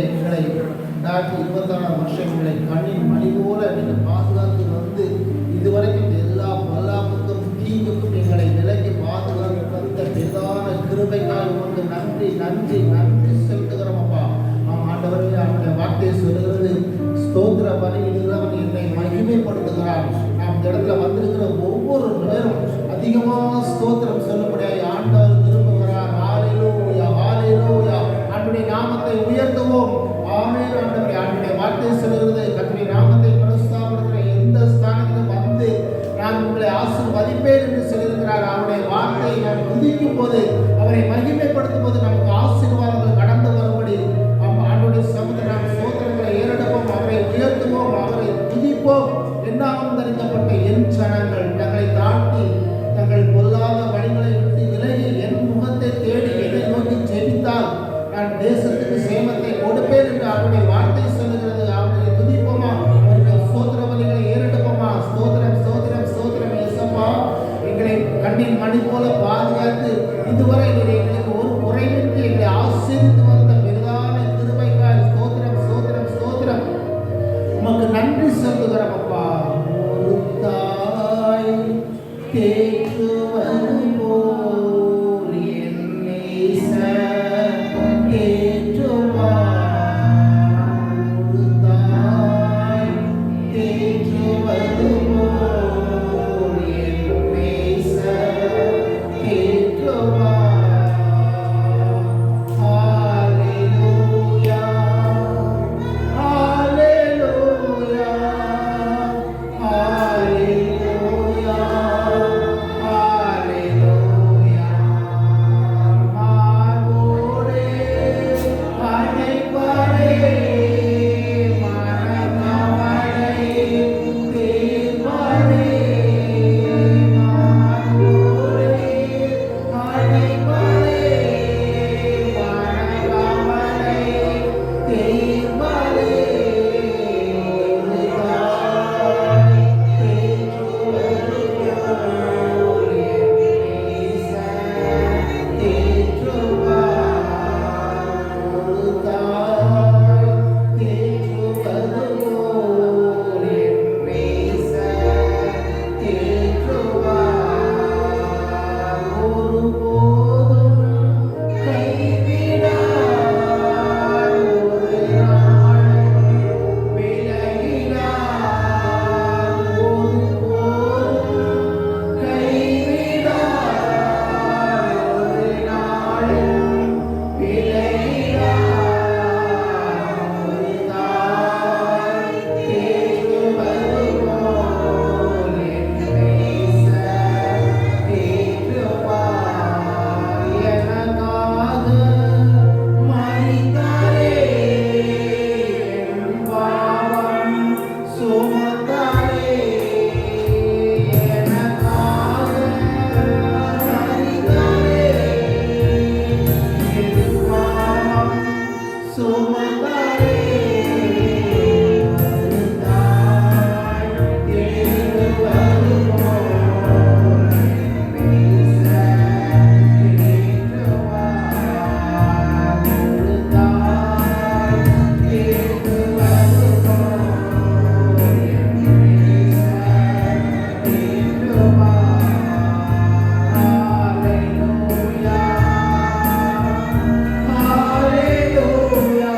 எங்களை 2026 வருஷம் எங்களை கண்ணின் மணி போல நீங்கள் பாதுகாத்து வந்து இதுவரைக்கும் எல்லா பொல்லாப்புக்கும் தீங்குக்கும் எங்களை விலக்கி பாதுகாத்து வந்த பிரதான கிருபைக்காக உமக்கு நன்றி நன்றி நன்றி செலுத்துகிறோம் அப்பா. ஆண்டவரே, அவருடைய வார்த்தையை சொல்லுகிறது, ஸ்தோத்திர பலியிடுகிறவன் என்னை மகிமைப்படுத்துகிறான். நாம் இந்த இடத்துல வந்திருக்கிற ஒவ்வொரு நேரம் அதிகமாக ஸ்தோத்திரம் சொல்லும்படியாக ஆண்டவர் விரும்புகிறார். ஹல்லேலூயா ஹல்லேலூயா. ஆண்டவருடைய நாமத்தை உயர்த்துவோம். ஆமென். ஆண்டவரே, ஆண்டவருடைய வார்த்தை சொல்லுகிறது, கர்த்தருடைய நாமத்தை பிரஸ்தாபப்படுத்துகிற எந்த ஸ்தானத்திலும் வந்து நான் உங்களை ஆசீர்வதிப்பேன் என்று சொல்லியிருக்கிறார். அவருடைய வார்த்தையை நாம் துதிக்கும் போது, அவரை மகிமைப்படுத்தும் போது நமக்கு ஆசீர்வாதங்கள் கடந்து வரும்படி ஆண்டவருடைய சமூகத்தில் நாம் ஸ்தோத்திரங்களை ஏறெடுப்போம், அவரை உயர்த்துவோம், அவரை துதிப்போம். என்னாகும் தரிக்கப்பட்ட என் ஜனங்கள் தங்களை தாழ்த்தி தங்கள் பொல்லாத வழிகளை விட்டு விலகி என் முகத்தை தேடி என்னை நோக்கி ஜெபித்தால் நான் தேசத்துக்கு சேமத்தை கொடுப்பேன் என்று அவருடைய வார்த்தை சொல்லுகிறது. அவரை துதிப்போமா, அவருக்கு ஸ்தோத்திர பலிகளை ஏறெடுப்போமா. ஸ்தோத்திரம் ஸ்தோத்திரம் ஸ்தோத்திரம். இயேசுப்பா, எங்களை கண்ணின் மணி போல பாதுகாத்து இதுவரை எங்களுக்கு ஒரு குறைவின்றி எங்களை ஆசீர்வதித்து வந்த பெரிதான கிருபைக்காய் ஸ்தோத்திரம் ஸ்தோத்திரம் ஸ்தோத்திரம். உமக்கு நன்றி சொல்லுகிறோம் அப்பா. ஒரு தாய் தேற்றுவது போல் என் நேசர் தேற்றுவார். ஒரு தாய் தேற்றுவது போல் என் நேசர் தேற்றுவார். ஹல்லேலூயா ஹல்லேலூயா ஹல்லேலூயா ஹல்லேலூயா. மார்போடே அணைப்பரே மனக்கவலை தீர்ப்பரே. மார்போடே அணைப்பரே மனக்கவலை தீர்ப்பரே. ஒரு தாய் தேற்றுவது போல் என் நேசர் தேற்றுவார். ஒரு தாய் தேற்றுவது போல் என் நேசர் தேற்றுவார். ஒருபோதும் கைவிடார், ஒரு நாளும் விலகினார். ஒருபோதும் கைவிடார், ஒரு நாளும் விலகினார். ஒரு தாய் தேற்றுவது போல் என் நேசர் தேற்றுவார். எனக்காக மரித்தாரே, என் பாவம் சுமந்தாரே. எனக்காக மரித்தாரே, என் பாவம் சுமந்தாரே. ஒரு தாய் தேற்றுவது போல் என் நேசர் தேற்றுவார். ஒரு தாய் தேற்றுவது போல் என் நேசர் தேற்றுவார். ஹல்லேலூயா ஹல்லேலூயா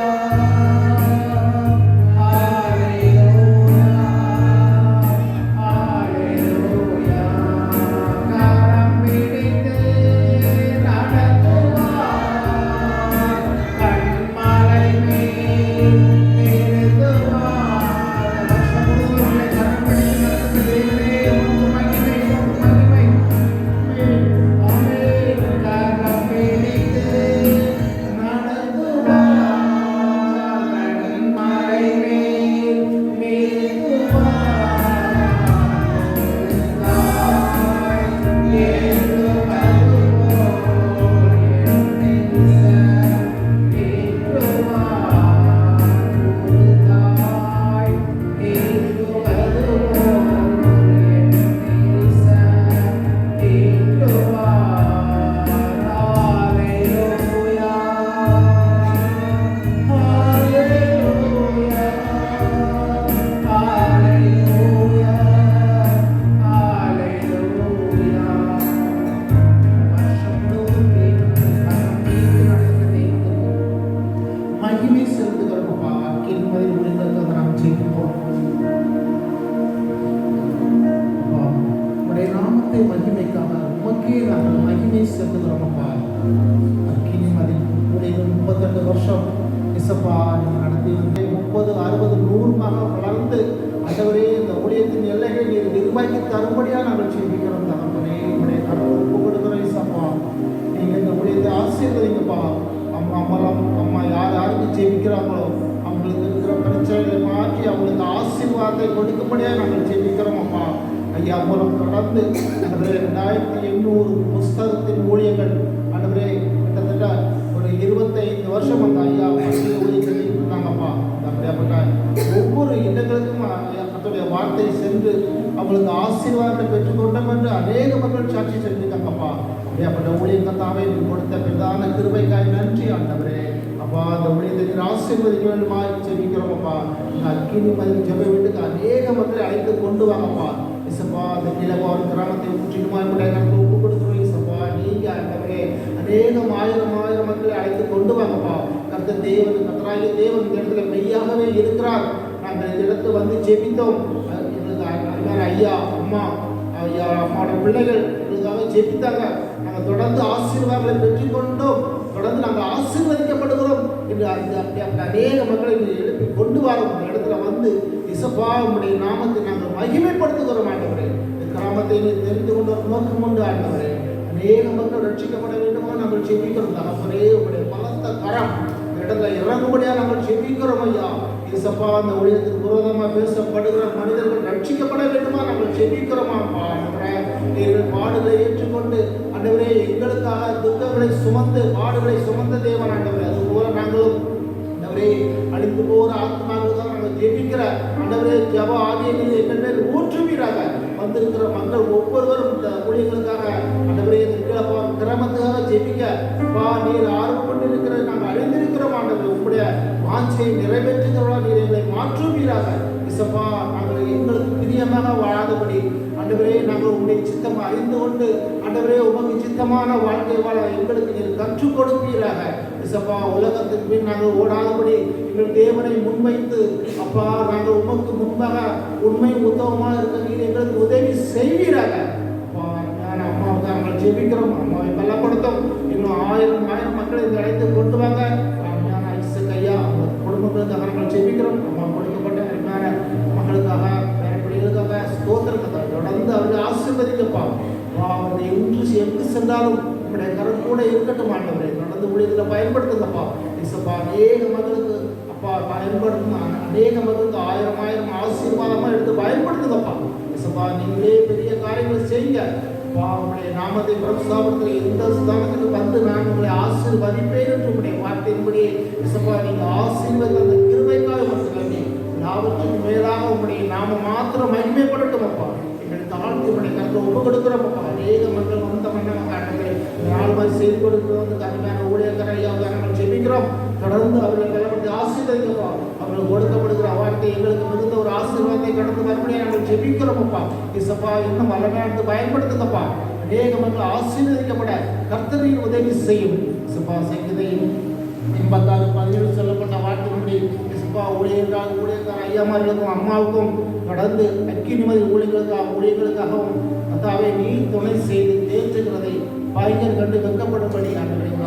மகிமை செலுத்துகிறோம்ப்பா. அக்கினி மதில் ஊழியர்களுக்காக நாம் ஜெபிப்போம். உடைய நாமத்தை மகிமைக்காக உமக்கே நாங்கள் மகிமை செலுத்துகிறோம்ப்பா. அக்கினி மதில் ஊழியர்கள் 32 வருஷம் இசப்பா நீங்கள் நடத்தி 30, 60, 100 வளர்ந்து ஆண்டவரே இந்த ஊழியத்தின் எல்லைகளை நீர் நிர்வாகி தரும்படியாக நாங்கள் ஜெபிக்கிறோம். தகப்பனே உடைய கடவுள் ஒப்பு கொடுக்கிறோம் இசப்பா. நீங்கள் இந்த ஊழியத்தை ஆசீர்வதிங்கப்பா. அம்மா யார் யாருக்கு ஜெபிக்கிறாங்களோ அவங்களுக்கு இருக்கிற பிரச்சனைகளை மாற்றி அவங்களுக்கு ஆசீர்வாதத்தை கொடுக்கும்படியாக நாங்கள் ஜெபிக்கிறோம் அப்பா. ஐயா மூலம் தொடர்ந்து 2800 புஸ்தகத்தின் ஊழியர்கள் ஆண்டவரே கிட்டத்தட்ட ஒரு 25 வருஷம் அந்த ஐயா ஊழியர்கள் இருந்தாங்கப்பா. அப்படியாப்பட்ட ஒவ்வொரு இடங்களுக்கும் அதோடைய வார்த்தை சென்று அவங்களுக்கு ஆசீர்வாதத்தை பெற்றுக்கொண்டோம் என்று அநேக மக்கள் சாட்சி செஞ்சுருக்காங்கப்பா. அப்படியாப்பட்ட ஊழியத்தாவே நீ கொடுத்த பிரதான கிருபைக்காய் நன்றி ஆண்டவரே. அப்பா அந்த ஊழியத்தை நீர் ஆசீர்வதிக்க வேண்டுமா ஜெபிக்கிறோம் அப்பா. இந்த அக்கினி மதில் ஜெப வீட்டுக்கு அநேக மக்களை அழைத்து கொண்டு வாங்கப்பா. இசப்பா அந்த கிழவார் கிராமத்தை முற்றிலுமாய் கூட நாங்கள் ஒப்பு கொடுக்குறோம் இசப்பா. நீங்க ஆண்டவரே அநேகம் ஆயிரம் மக்களை அழைத்து கொண்டு வாங்கப்பா. கர்த்தர் தேவன் கர்த்தராகிய தேவன் இந்த இடத்துல மெய்யாகவே இருக்கிறார். நாங்கள் இந்த இடத்துல வந்து ஜெபித்தோம். எங்களுக்கு அருமையான ஐயா அம்மாவோட பிள்ளைகள் எங்களுக்காக ஜெபித்தாங்க. நாங்கள் தொடர்ந்து ஆசீர்வாதங்களை பெற்றுக்கொண்டோம். தொடர்ந்து நாங்கள் ஆசீர்வதிக்கப்படுகிறோம் என்று அந்த அநேக மக்களை எழுப்பி கொண்டு வரோம். இந்த இடத்துல வந்து இசப்பா உங்களுடைய நாமத்தை நாங்கள் மகிமைப்படுத்துகிறோம் ஆண்டவரே. இந்த கிராமத்தை தெரிந்து கொண்ட ஒரு நோக்கம் உண்டு ஆண்டவரே. அநேக மக்கள் ரட்சிக்கப்பட வேண்டுமா நாங்கள் ஜெபிக்கிறோம். தகப்பனே உங்களுடைய பலத்த கரம் இந்த இடத்துல இறங்கும்படியாக நாங்கள் ஜெபிக்கிறோம் ஐயா. இசப்பா அந்த ஊழியத்துக்கு விரோதமாக பேசப்படுகிற மனிதர்கள் ரட்சிக்கப்பட வேண்டுமா நாங்கள் ஜெபிக்கிறோமாப்பா. நீங்கள் பாடுகளை ஏற்றுக்கொண்டு ஆண்டவரே எங்களுக்காக துக்கங்களை சுமந்து பாடுகளை சுமந்த தேவன் ஆண்டவரே. அதுபோல நாங்களும் ஆண்டவரே அழிந்து போகிற ஆத்மாக்கள் தான் நாங்கள் ஜெபிக்கிற ஆண்டவரே ஜப ஆகிய நீர் எங்கள் மேல் ஊற்றுவீராக. வந்திருக்கிற மக்கள் ஒவ்வொருவரும் இந்த ஊழியர்களுக்காக ஆண்டவரே கிராமத்துக்காக ஜெபிக்க நீர் ஆர்வம் கொண்டு இருக்கிற நாங்கள் அழிந்திருக்கிறோம் ஆண்டவரே. உங்களுடைய வாஞ்சையை நிறைவேற்றுகிறவா நீர் எங்களை மாற்றுவீராக. இசப்பா நாங்கள் எங்களுக்கு பிரியமாக வாழாதபடி ஆண்டவரே நாங்கள் உங்களுடைய சித்தம் அறிந்து கொண்டு ஆண்டவரே உமக்கு சித்தமான வாழ்க்கை வாழ எங்களுக்கு நீர் கற்றுக் கொடுப்பீராக. இசப்பா உலகத்தின் பின் நாங்கள் ஓடாதபடி எங்கள் தேவனை முன்வைத்து அப்பா நாங்கள் உமக்கு முன்பாக உண்மை உத்தவமாக இருக்க நீர் எங்களுக்கு உதவி செய்வீராக. அப்பா அம்மாவுக்கு நாங்கள் ஜெபிக்கிறோம். அம்மாவை பலப்படுத்தும். இன்னும் ஆயிரம் மக்களை இந்த அழைத்து கொண்டு வாங்க. ஐயா அவங்க குடும்பங்களுக்காக நாங்கள் ஜெபிக்கிறோம். அம்மா கொடுக்கப்பட்ட அருமையான மக்களுக்காக வேற பிள்ளைகளுக்காக ஸ்தோத்திரத்தை தொடர்ந்து அவரை ஆசீர்வதிக்கப்பா. அவரை எங்கு சென்றாலும் உங்களுடைய கரம் கூட இருக்கட்டும் ஆண்டவரை. தொடர்ந்து ஊழியத்தில் பயன்படுத்துங்கப்பா. இசப்பா அநேக மக்களுக்கு அப்பா பயன்படுத்தும். அநேக மக்களுக்கு ஆயிரம் ஆசீர்வாதமாக எடுத்து பயன்படுத்துங்கப்பா. இசப்பா நீங்களே பெரிய காரியங்களை செய்யுங்க. உங்களுடைய நாமத்தை பிரஸ்தாபத்தில் எந்த ஸ்தானத்துக்கு வந்து நான் உங்களை ஆசீர்வதிப்பேன் என்று உங்களுடைய வார்த்தையின்படியே இசப்பா நீங்கள் ஆசீர்வதி அந்த கிருபைக்காக மட்டுமே எல்லாவற்றுக்கும் மேலாக உங்களுடைய நாம மாத்திரம் மகிமைப்படட்டும் அப்பா. எங்களை தாழ்த்தி உங்களுடைய கருத்தை ஒப்பு கொடுக்குறோம் அப்பா. அநேக மக்கள் வந்த மன்னமாக ஆண்டவரே நாலு மாதிரி செய்து கொடுத்து வந்து கருமையான ஊழியர்களையாக நாங்கள் ஜெபிக்கிறோம். தொடர்ந்து அவர்களை பலப்படுத்தி ஆசீர்வதிக்கப்பா. அவர்கள் கொடுக்கப்படுகிற வார்த்தை எங்களுக்கு மிகுந்த ஒரு ஆசீர்வாதத்தை கடந்து மறுபடியும் நாங்கள் ஜெபிக்கிறோம் அப்பா. இசப்பா இன்னும் வல்லமையானது பயன்படுத்துங்கப்பா. அநேக மக்கள் ஆசீர்வதிக்கப்பட கர்த்தரின் உதவி செய்யும். இசப்பா சங்கீதையும் 86:17 சொல்லப்பட்ட வார்த்தையின்படி இசப்பா ஊழியக்கார ஐயாமார்களுக்கும் அம்மாவுக்கும் தொடர்ந்து அக்கினி மதில் ஊழியர்களுக்காகவும் அதாவே நீ துணை செய்து தேற்றுகிறதை பாய்கர் கண்டு வெக்கப்படும்படி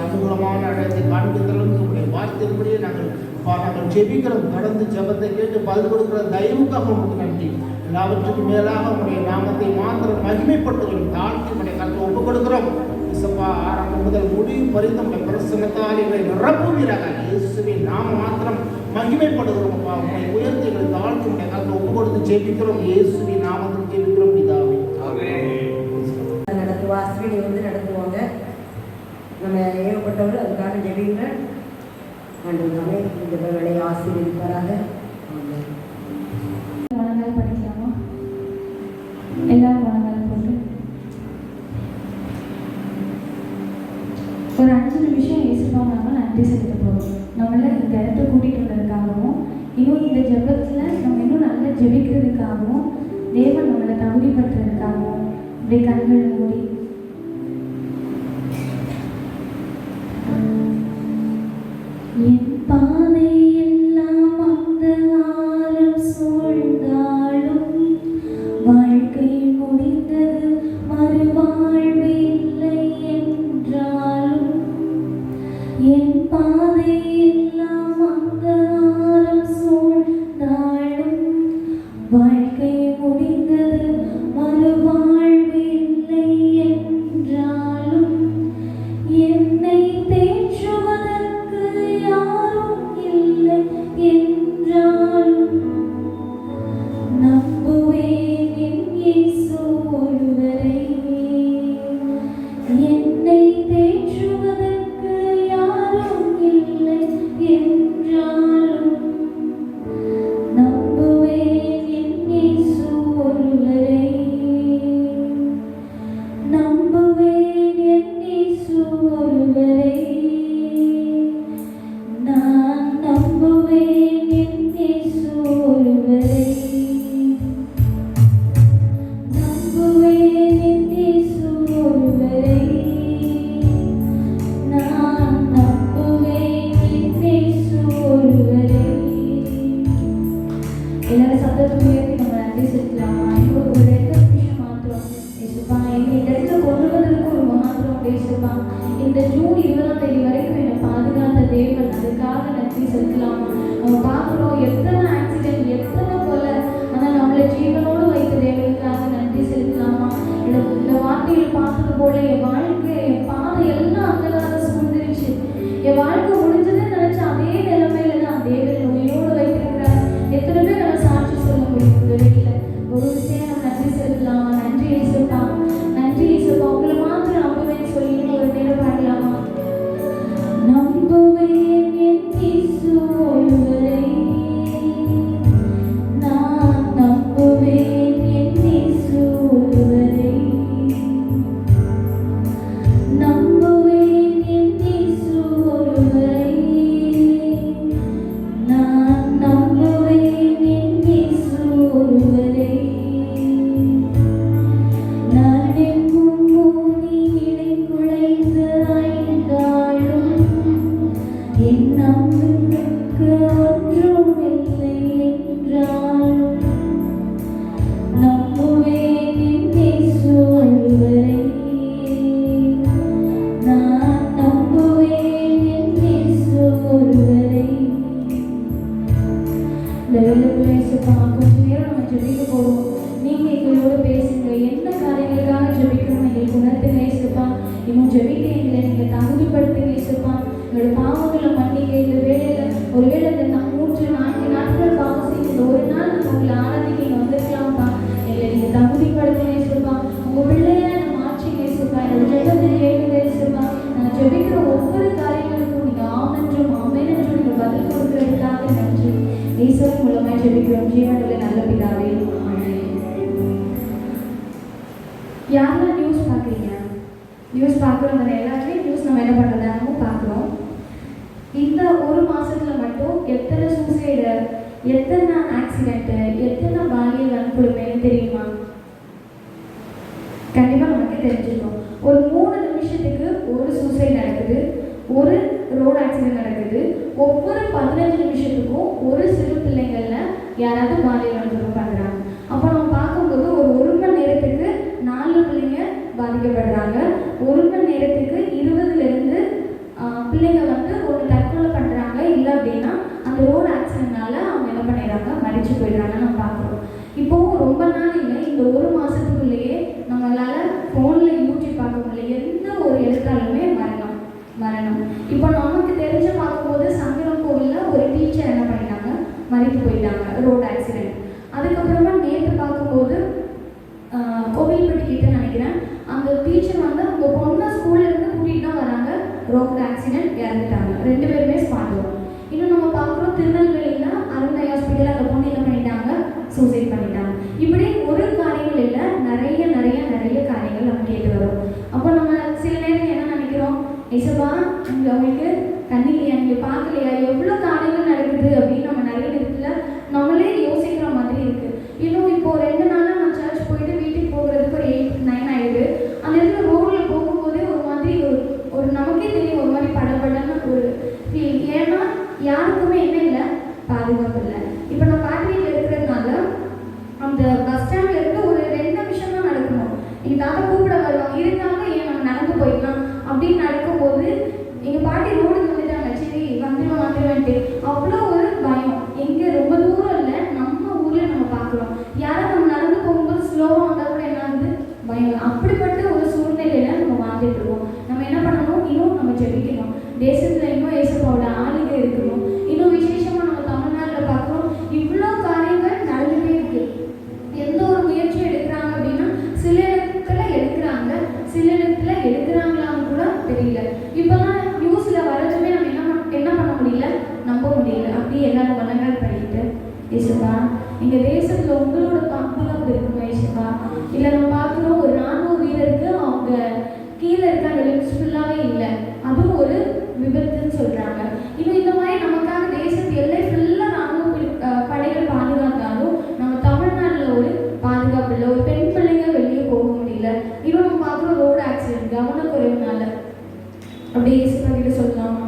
அனுகூலமான அழைத்தை காண்பித்தலும் உங்களுடைய வார்த்தையின்படியே நாங்கள் ஜெபிக்கிறோம். தொடர்ந்து ஜெபத்தை கேட்டு பதில் கொடுக்கிற தயவுக்காக உங்களுக்கு நன்றி. எல்லாவற்றுக்கும் மேலாக உங்களுடைய நாமத்தை மாத்திரம் மகிமைப்படுத்துகிறோம். தாழ்த்தி உங்களுடைய கருத்தை ஒப்புக் கொடுக்கிறோம். இசப்பா ஆரம்பம் முதல் முடிவு பறித்த உங்களுடைய பிரசன்னத்தால் எங்களை நிரப்புவீராக. இயேசுவின் நாம மாத்திரம் மகிமைப்படுகிறோம் அப்பா. உங்களை உயர்த்தி எங்களை தாழ்த்தி உங்களுடைய கருத்தை ஒப்புக் கொடுத்து ஜெபிக்கிறோம். இயேசுவின் நாமத்தில் ஜெபிக்கிறோம் பிதாவே. வாசனை வந்து நடத்துவாங்க. நம்ம ஏகப்பட்டவர்கள் அதுக்காக ஜெபிங்க. ஆண்டவரே இந்த வேலையை ஆசீர்வதிப்பாராக. மனங்கள் படிக்கலாமா? எல்லாரும் மனங்கள் போட்டு ஒரு 5 நிமிஷம் இயேசுவா நாம நன்றி செலுத்த போகிறோம். நம்மளை இந்த இடத்த கூட்டிகிட்டு வந்ததுக்காகவும் இன்னும் இந்த ஜெபத்தில் நம்ம இன்னும் நல்லா ஜெபிக்கிறதுக்காகவும் தேவன் நம்மளை தகுதிப்படுத்துறதுக்காகவும் இப்படி கண்கள் மூடி என் பாதை செலுத்தலாமா? நம்ம பார்க்குறோம் எத்தனை ஆக்சிடென்ட், எத்தனை கொலை, ஆனால் நம்மளை ஜீவனோடு வைத்த தேவனுக்காக நன்றி செலுத்தலாமா? இந்த வார்த்தையில் பார்த்தது போல என் வாழ்க்கை, என் பாதை எல்லாம் அந்தகாக சூழ்ந்துருச்சு, என் வாழ்க்கை முடிஞ்சதுன்னு நினைச்ச அதே நிலைமையில தான் தேவன் உயிரோடு வைத்திருக்கிறார். எத்தனை பேர் நம்ம சாட்சி சொல்ல முடியும்? இந்த வெளியில ஒரு விஷயம் நம்ம நன்றி செலுத்தலாமா? நன்றி இயேசுப்பா, நன்றி இயேசுப்பா. உங்களை மாத்திரம் நம்புவேன்னு சொல்லி ஒரு நேரம் பாடலாமா? நம்புவேன் என் இயேசு ஒருவரை, நான் நம்புவேன் என் இயேசு ஒருவரை, நம்புவேன் என் இயேசு ஒருவரை, நான் நம்புவேன் என் இயேசு ஒருவரை. நான் எங்கும் பூமி இடைக்குலைந்து ஆய்ந்தாலும் என் நம்பிக்கைக்கு ஒன்றுமில்லை என்றாலும் நம்புவேன் என் இயேசு ஒருவரை, நான் நம்புவேன் என் இயேசு ஒருவரை. இந்த வேலைக்குள்ள இயேசுப்பா கொஞ்ச நேரம் நம்ம ஜெபிக்க போறோம். நீங்க எங்களோட பேசுங்க. என்ன காரியங்களுக்காக ஜெபிக்கணும் எங்களுக்கு உணர்த்துங்க இயேசுப்பா. இன்னும் ஜெபிக்க எங்களை நீங்க தகுதிப்படுத்துங்க இயேசுப்பா. எங்களோட பாவங்களை மன்னிக்க. இந்த வேலையில ஒருவேளை இந்த 3-4 நாட்கள் பாவம் செய்து இந்த ஒரு நாள் நம்ம உங்களை ஆராதிக்க இங்க வந்திருக்கலாம்ப்பா. எங்களை நீங்க தகுதிப்படுத்துங்க இயேசுப்பா. உங்க பிள்ளையா நம்ம ஆட்சிங்க இயேசுப்பா. என்னோட ஜெபத்தை கேளுங்க இயேசுப்பா. நான் ஜெபிக்கிற ஒவ்வொரு காரியங்களுக்கும் நீங்க ஆமென்றும் ஆமென்றும் நீங்க பதில் கொடுக்கிறதுக்காக நன்றி. இயேசுவின் மூலமாய் ஜெபிக்கிறோம் ஜீவனுள்ள நல்ல பிதாவே, ஆமென். யாரெல்லாம் நியூஸ் பார்க்குறீங்க? நியூஸ் பார்க்குறவங்க எல்லாருமே நியூஸ் நம்ம என்ன பண்ணுறதானமோ பார்க்குறோம். இந்த ஒரு மாசத்துல மட்டும் எத்தனை சூசைடு, எத்தனை ஆக்சிடென்ட்டு, எத்தனை பாலியல் வன்கொடுமைன்னு தெரியுமா? கண்டிப்பாக நமக்கு தெரிஞ்சிருக்கும். ஒரு 3 நிமிஷத்துக்கு ஒரு சூசைட் நடக்குது, ஒரு ரோடு ஆக்சிடென்ட் நடக்குது. ஒவ்வொரு 15 நிமிஷத்துக்கும் ஒரு சிறு பிள்ளைங்கள்ல யாராவது பாலியல் வன்கொடுமை பண்ணுறாங்க. அப்போ நம்ம பார்க்கும்போது ஒரு மணி நேரத்துக்கு 4 பிள்ளைங்க பாதிக்கப்படுறாங்க. 1 மணி நேரத்துக்கு 20லேருந்து பிள்ளைங்க வந்து ஒரு தற்கொலை பண்ணுறாங்க. இல்லை அப்படின்னா அந்த ரோடு ஆக்சிடென்ட்னால அவங்க என்ன பண்ணிடுறாங்க, மறிச்சு போயிடுறாங்க. நம்ம பார்க்குறோம். இப்போது ரொம்ப நாள் இல்லை, இந்த ஒரு மாதத்துக்குள்ளேயே நம்மளால் ஃபோனில் யூடியூப் பார்க்க முடியல, எந்த ஒரு எடுத்தாலுமே மரணம். இப்போ நமக்கு தெரிஞ்ச பார்க்கும்போது சங்கரன் கோவிலில் ஒரு டீச்சர் என்ன பண்ணிட்டாங்க, மறித்து போயிட்டாங்க ரோடு ஆக்சிடென்ட். அதுக்கப்புறமா நேற்று பார்க்கும்போது கோவில்பட்டி கிட்ட நினைக்கிறேன், அந்த டீச்சர் வந்து அவங்க பொண்ணை ஸ்கூல்லேருந்து கூட்டிகிட்டு தான் வராங்க, ரோடு ஆக்சிடென்ட் இறந்துட்டாங்க. 2 பேருமே ஸ்பாட் அவுட். இன்னும் நம்ம பார்க்குறோம் திருநெல்வேலியில் அருணை ஹாஸ்பிட்டல் அந்த பொண்ணு என்ன பண்ணிட்டாங்க, சூசைட் பண்ணிட்டாங்க. இப்படி ஒரு காரியங்கள் இல்லை, நிறைய நிறைய நிறைய காரியங்கள் நம்ம கேட்டு வரும். அப்போ நம்ம சில நேரம் என்ன நினைக்கிறோம், இசப்பா அவங்களுக்கு கண்ணிலையா, நீங்கள் பார்க்கலையா, எவ்வளோ காரியங்கள் நடக்குது அப்படின்னு நம்ம நிறைய நேரத்தில் நம்மளே யோசிக்கிற மாதிரி இருக்குது. இன்னும் இப்போது 2 நாளாக நான் சர்ச் போயிட்டு வீட்டுக்கு போகிறதுக்கு ஒரு 8-9 ஆகிடுது. அந்த இடத்துல ரோடில் போகும்போதே ஒரு மாதிரி ஒரு நமக்கே தெரியும், ஒரு மாதிரி படபடன்னு ஒரு ஃபீல். ஏன்னா யாருக்குமே என்ன இல்லை, பாதுகாப்பு இல்லை. இப்போ நான் பாட்டி வீட்டில் இருக்கிறதுனால அந்த பஸ் ஸ்டாண்டில் இருந்து ஒரு 2 நிமிஷம் தான் நடக்கணும். எங்கள் தாத்தா கூப்பிட வருவாங்க, இருந்தாலும் ஏன் நம்ம நடந்து போயிடலாம் அப்படின்னு நடக்கும்போது எங்கள் பாட்டி ரோடுக்கு வந்துட்டாங்க. சரி வந்துடுவேன்ட்டு அவ்வளோ ஒரு பயம். எங்கே ரொம்ப தூரம் இல்லை, நம்ம ஊரில் நம்ம பார்க்குறோம். யாரும் நம்ம நடந்து போகும்போது ஸ்லோவாக வந்தால் கூட என்ன ஆகுது, பயம். அப்படிப்பட்ட ஒரு சூழ்நிலையில் நம்ம வாழ்ந்துட்டு இருக்கோம். நம்ம என்ன பண்ணணும், இன்னும் நம்ம ஜெபிக்கணும். தேசத்தில் இன்னும் இயேசுவோட ஆளுகை இருக்கணும். இன்னும் விசேஷமாக நம்ம தமிழ்நாட்டில் பார்க்குறோம், இவ்வளோ காரியங்கள் நடந்துகிட்டே இருக்கு. எந்த ஒரு முயற்சியும் எடுக்கிறாங்க அப்படின்னா சில இடத்துல எடுக்கிறாங்க, சில இடத்துல எடுக்கிறாங்களான்னு கூட தெரியல. இப்போலாம் நியூஸில் வரதுமே நம்ம என்ன பண்ண முடியல, நம்ப முடியல. அப்படியே எல்லாரும் வளங்கள் பண்ணிட்டு இயேசுப்பா எங்கள் தேசத்தில் உங்களோட பாதுகாப்பு இருக்குமா இயேசுப்பா? இல்லை நம்ம பார்க்குறோம் ஒரு ராணுவ வீரருக்கு அவங்க கீழே இருக்க அந்த லிப்ஸ் ஃபுல்லாகவே இல்லை, அதுவும் ஒரு விபத்துன்னு சொல்கிறாங்க. இன்னும் இந்த மாதிரி நமக்காக தேசத்து எல்லை ஃபுல்லாக ராணுவ படைகள் பாதுகாத்தாலும் நம்ம தமிழ்நாட்டில் ஒரு பாதுகாப்பு இல்லை. ஒரு பெண் பிள்ளைங்க வெளியே போக முடியல. இன்னும் நம்ம பார்க்குறோம் ரோடு ஆக்சிடென்ட் கவனக்குறைவுனால. அப்படியே இயேசுப்பா கிட்ட சொல்லலாமா,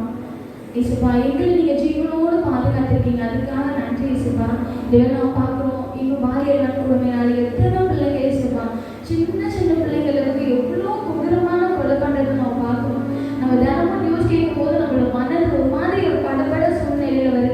இயேசுப்பா எங்களை நீங்கள் ஜீவனோடு பாதுகாத்துருக்கீங்க, அதுக்காக நன்றி இயேசுப்பா. இதெல்லாம் நம்ம பார்க்குறோம், இன்னும் பாலியல் வன்கொடுமைனால எத்தனை பிள்ளைங்க இயேசுப்பா, சின்ன சின்ன பிள்ளைங்களுக்கு எவ்வளோ கொடூரமான கொலை பண்ணுறதை நம்ம பார்க்குறோம். நம்ம தினமும் நியூஸ் கேட்கும் போது நம்மளோட மனது ஒரு மாதிரி ஒரு படபட சூழ்நிலையில் வருது.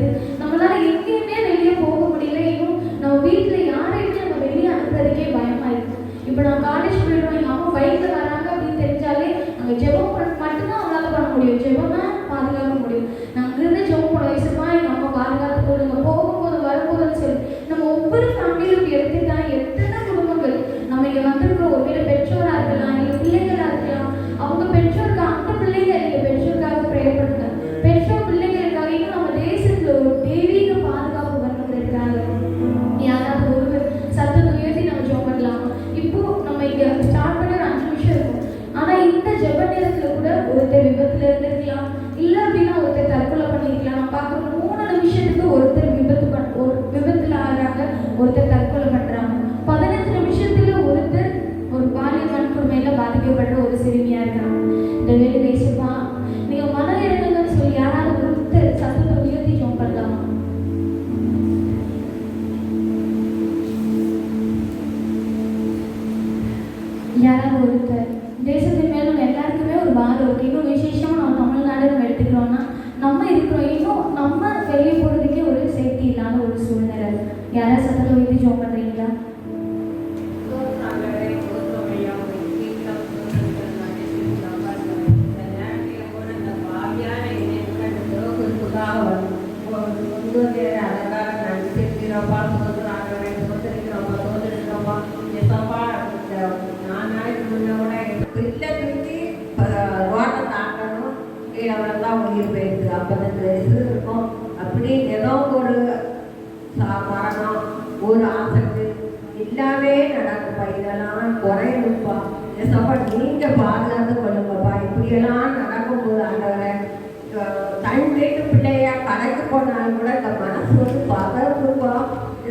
யாராவது சத்தத்தை வைத்து ஜோம் பண்ணுறீங்களா? உயிர் போயிடுது. 52 வயசு இருக்கும். அப்படி ஏதோ ஒரு மரணம், ஒரு ஆசைக்கு எல்லாமே நடக்குப்பா. இதெல்லாம் குறையணும்ப்பா. ஏசப்பா நீங்க பாதுகாத்து கொள்ளுங்கப்பா. இப்படியெல்லாம் நடக்கும்போது ஆண்டவரை தன் வீட்டு பிள்ளையா கடைக்கு போனாலும் கூட இந்த மனசு வந்து பதறுப்பா.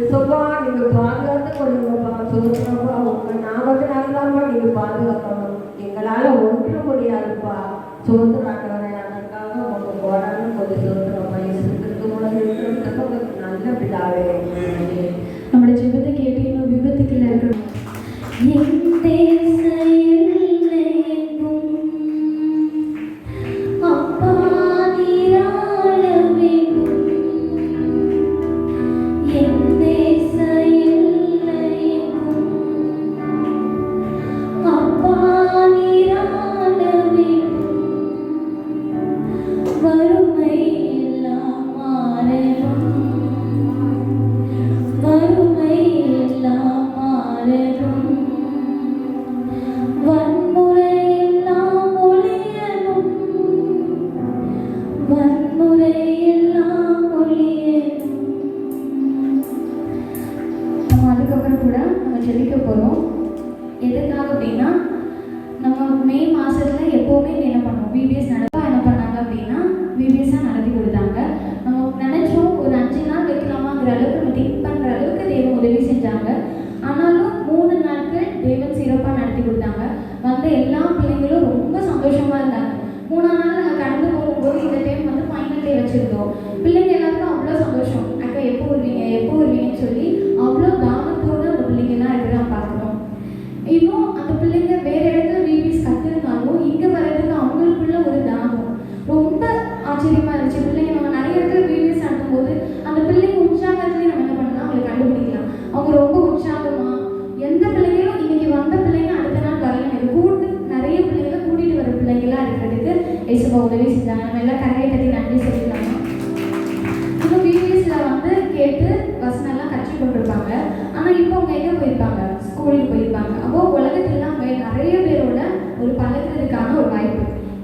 ஏசப்பா நீங்க பாதுகாத்து கொள்ளுங்கப்பா. சொல்லுங்கப்பா உங்க நாமத்தினால்தான்ப்பா நீங்க பாதுகாக்கணும். எங்களால ஒன்று முடியாதுப்பா. சொல்லுறாண்டவரை அதற்காக உங்க போராடும் கொஞ்சம் சொல்லுறப்பா. இயேசுக்கு மூலம் இருக்கிறதுக்கு நல்ல பிதாவே. நம்மளோட ஜெபத்தை கேட்டு இன்னும் விபத்துக்குள்ள இருக்கணும். என் தேச எல்லையெங்கும் அப்பா நீராள வேண்டும். என் தேச எல்லையெங்கும் அப்பா நீராள வேண்டும். வறுமை எல்லாம் மாறணும். வறுமை எல்லாம் மாறணும். வன்முறை எல்லாம் ஒழியணும். வன்முறை எல்லாம் ஒழியணும். நம்ம அதுக்கப்புறம் கூட நம்ம ஜெபிக்க போகிறோம். எதுக்காக அப்படின்னா, நம்ம மே மாதத்தில் எப்போவுமே என்ன பண்ணுவோம், விபிஎஸ் நடக்க என்ன பண்ணாங்க அப்படின்னா விபிஎஸ்ஸாக நடத்தி கொடுத்தாங்க. நம்ம நினச்சோம் ஒரு 5 நாள் வைக்கலாமாங்கிற அளவுக்கு நம்ம திங்க் பண்ணுற அளவுக்கு தேவன் உதவி செஞ்சாங்க. ஆனாலும் 3 நாட்கள் தேவன் சிறப்பாக நடத்தி கொடுத்தாங்க. வந்த எல்லா பிள்ளைங்களும் ரொம்ப சந்தோஷமாக இருந்தாங்க. 3ஆம் நாள் நாங்கள் கடந்து போகும்போது இந்த டைம் வந்து ஃபைனல் டே வச்சுருந்தோம். பிள்ளைங்க எல்லாருக்கும் அவ்வளோ சந்தோஷம். அக்கா எப்போ வருவீங்கன்னு சொல்லி அவ்வளோ தாகத்தோடு அந்த பிள்ளைங்கெல்லாம் இருக்கிறான் பார்க்குறோம். இன்னும் அந்த பிள்ளைங்க வேறு இடத்துல விபிஎஸ் கற்றுருந்தாலும் இங்கே வர்றதுக்கு அவங்களுக்குள்ள ஒரு தாகம் ரொம்ப ஆச்சரியமாக இருந்துச்சு. பிள்ளைங்க நம்ம நிறைய இடத்துல விபிஎஸ் நடத்தும்போது அந்த பிள்ளைங்க உற்சாகத்துலேயே நம்ம என்ன பண்ணலாம், அவங்களை கண்டுபிடிக்கலாம். அவங்க ரொம்ப உற்சாகமாக எந்த பிள்ளைங்களும் இன்னைக்கு வந்த பிள்ளைங்க அடுத்த நாள் வரலன்னு கூட்டு நிறைய பிள்ளைங்களை கூட்டிகிட்டு வர பிள்ளைங்களாம் இருக்கிறதுக்கு ஏசப்பா உதவி செஞ்சாங்க. நம்ம எல்லாம் கரையை தட்டி நன்றி சொல்லிக்கலாமா? இன்னும் விபிஎஸ்ல வந்து கேட்டு வசனெல்லாம் கற்றுக் கொண்டிருப்பாங்க. ஆனால் இப்போ அவங்க எங்கே போயிருப்பாங்க, ஸ்கூலுக்கு போயிருப்பாங்க. அப்போ உலகத்துலாம் நிறைய பேரோட ஒரு பழகிறதுக்கான ஒரு வாய்ப்பு.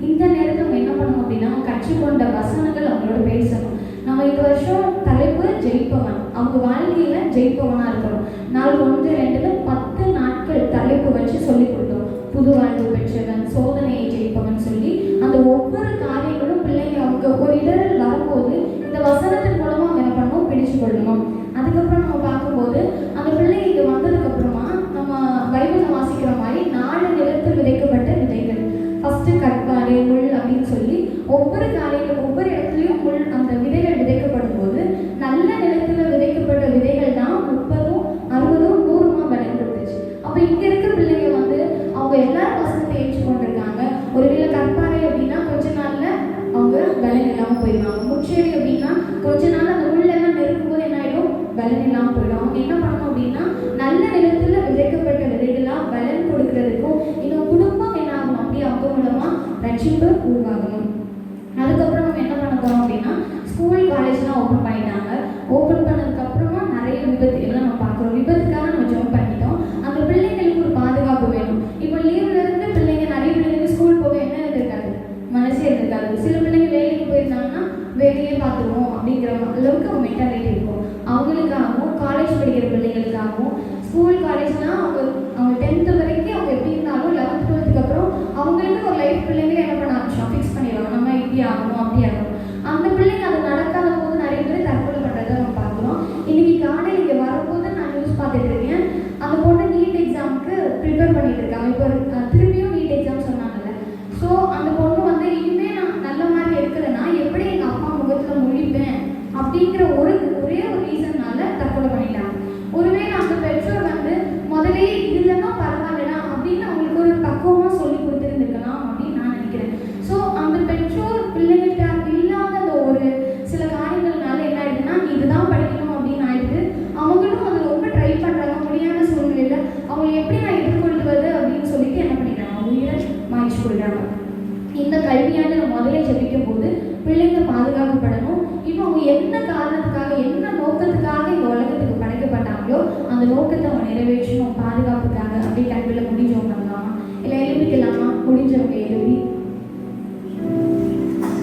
இந்த நேரத்தில் அவங்க என்ன பண்ணணும் அப்படின்னா, அவங்க கற்றுக்கொண்ட வசனங்கள் அவங்களோட பேசணும். நம்ம இந்த வருஷம் தலைப்பு ஜெயிப்பவன். அவங்க வாழ்க்கையில் ஜெயிப்பவனாக இருக்கணும். நாள் 1, 2 10 நாட்கள் தலைப்பு வச்சு சொல்லி கொடுத்தோம். புது வாழ்வு பெற்றவன், சோதனையை ஜெயிப்பவன் சொல்லி அந்த ஒவ்வொரு காரியங்களும் பிள்ளைங்க அவங்க ஒரு இடரில் வரும்போது இந்த வசனத்தின் மூலமாக அவங்க என்ன பண்ணணும், பிடிச்சு கொள்ளணும். அதுக்கப்புறம் நம்ம பார்க்கும்போது அந்த பிள்ளைங்க இங்கே வந்ததுக்கப்புறமா நம்ம பைபிளில் வாசிக்கிற மாதிரி 4 நிலத்தில் விதைக்கப்பட்ட விதைகள். ஃபஸ்ட்டு கற்பாறை, முள் அப்படின்னு சொல்லி ஒவ்வொரு காரியங்களும் ஒவ்வொரு இடத்துலையும் முள் அந்த விதைகள் விதைக்கப்படும் போது நல்ல நிலத்தில் விதைக்கப்பட்ட விதைகள் தான் 30, 60, 100 பலன் கொடுத்துச்சு. அப்போ இங்கே இருக்க பிள்ளைங்க வந்து அவங்க எல்லாரும் வசனத்தை ஏற்றுக்கொண்டிருக்காங்க. ஒருவேளை கற்பாறை அப்படின்னா கொஞ்ச நாளில் அவங்க பலன் இல்லாமல் போயிடுவாங்க. முச்செடி அப்படின்னா கொஞ்ச நாள் அந்த முள்ளெல்லாம் நெருக்கும்போது என்ன ஆகிடும், பலன் இல்லாமல் போயிடும். அவங்க என்ன பண்ணணும் அப்படின்னா நல்ல நிலத்தில் விதைக்கப்பட்ட விதைகளாக பலன் கொடுக்கறதுக்கும் இன்னும் குடும்பம் என்ன ஆகணும் அப்படி அவங்க மூலமாக ரட்சிப்பு உருவாகணும். அதுக்கப்புறம் நம்ம என்ன பண்ண போகிறோம் அப்படின்னா, ஸ்கூல் காலேஜ்லாம் ஓப்பன் பண்ணிட்டாங்க. ஓப்பன் பண்ணதுக்கப்புறமா நிறைய விபத்து எல்லாம் நம்ம பார்க்குறோம். விபத்துக்காக நம்ம ஜம்ப் பண்ணிட்டோம். அந்த பிள்ளைங்களுக்கு ஒரு பாதுகாப்பு வேணும். இப்போ லீவ்ல இருந்து பிள்ளைங்க நிறைய பிள்ளைங்க ஸ்கூல் போக என்ன இருக்காது, மனசே இருக்காது. சில பிள்ளைங்க வேலைக்கு போயிருந்தாங்கன்னா வேலையே பார்த்துருவோம் அப்படிங்கிற அளவுக்கு அவங்க மென்டாலிட்டி இருக்கும். அவங்களுக்காகவும் காலேஜ் படிக்கிற பிள்ளைங்களுக்காகவும் ஸ்கூல் காலேஜ்லாம் அவங்க 10th வரைக்கும் அவங்க எப்படி இருந்தாலும் 11th 12th அப்புறம் அவங்களுக்கு ஒரு லைஃப் பிள்ளைங்களை என்ன பண்ண ஆரம்பிச்சோம், ஃபிக்ஸ் பண்ணிடுவாங்க. நம்ம இப்படி ஆகணும் அப்படி ஆகணும். அந்த பிள்ளைங்க அது நடக்காத போது நிறைய பேர் தற்கொலை பண்ணுறதை நம்ம பார்க்குறோம். இன்னைக்கு காலையில் இங்கே வரும்போது நான் நியூஸ் பார்த்துட்டு இருக்கேன். அந்த பொண்ணு நீட் எக்ஸாமுக்கு ப்ரிப்பேர் பண்ணிட்டு இருக்காங்க. இப்போ திரும்பியும் நீட் எக்ஸாம் சொன்னாங்கல்ல. ஸோ அந்த பொண்ணு வந்து இனிமேல் நான் நல்ல மாதிரி எடுக்கலைன்னா எப்படி எங்கள் அப்பா முகத்தில் முழிப்பேன் அப்படிங்கிற ஒரே ஒரு ரீசன்னால தற்கொலை பண்ணிட்டாங்க. ஒருவேளை அந்த பெற்றோர் வந்து முதலே இதுலன்னா பரவாயில்லடா அப்படின்னு அவங்களுக்கு ஒரு பக்குவமாக சொல்லி கொடுத்துருந்துருக்கலாம் அப்படின்னு நான் நினைக்கிறேன். ஸோ அந்த பெற்றோர் பிள்ளைகிட்ட இல்லாத அந்த ஒரு சில காரியங்கள்னால என்ன ஆயிடுதுன்னா, நீ இதுதான் படிக்கணும் அப்படின்னு ஆயிடுது. அவங்களும் நிறைவேற்றணும் பாதுகாப்புக்காக. அப்படி கண்களை முடி ஜெபம் பண்ணலாமா? இல்லை எழுப்பிக்கலாமா? முடிஞ்சவங்க எழுப்பி.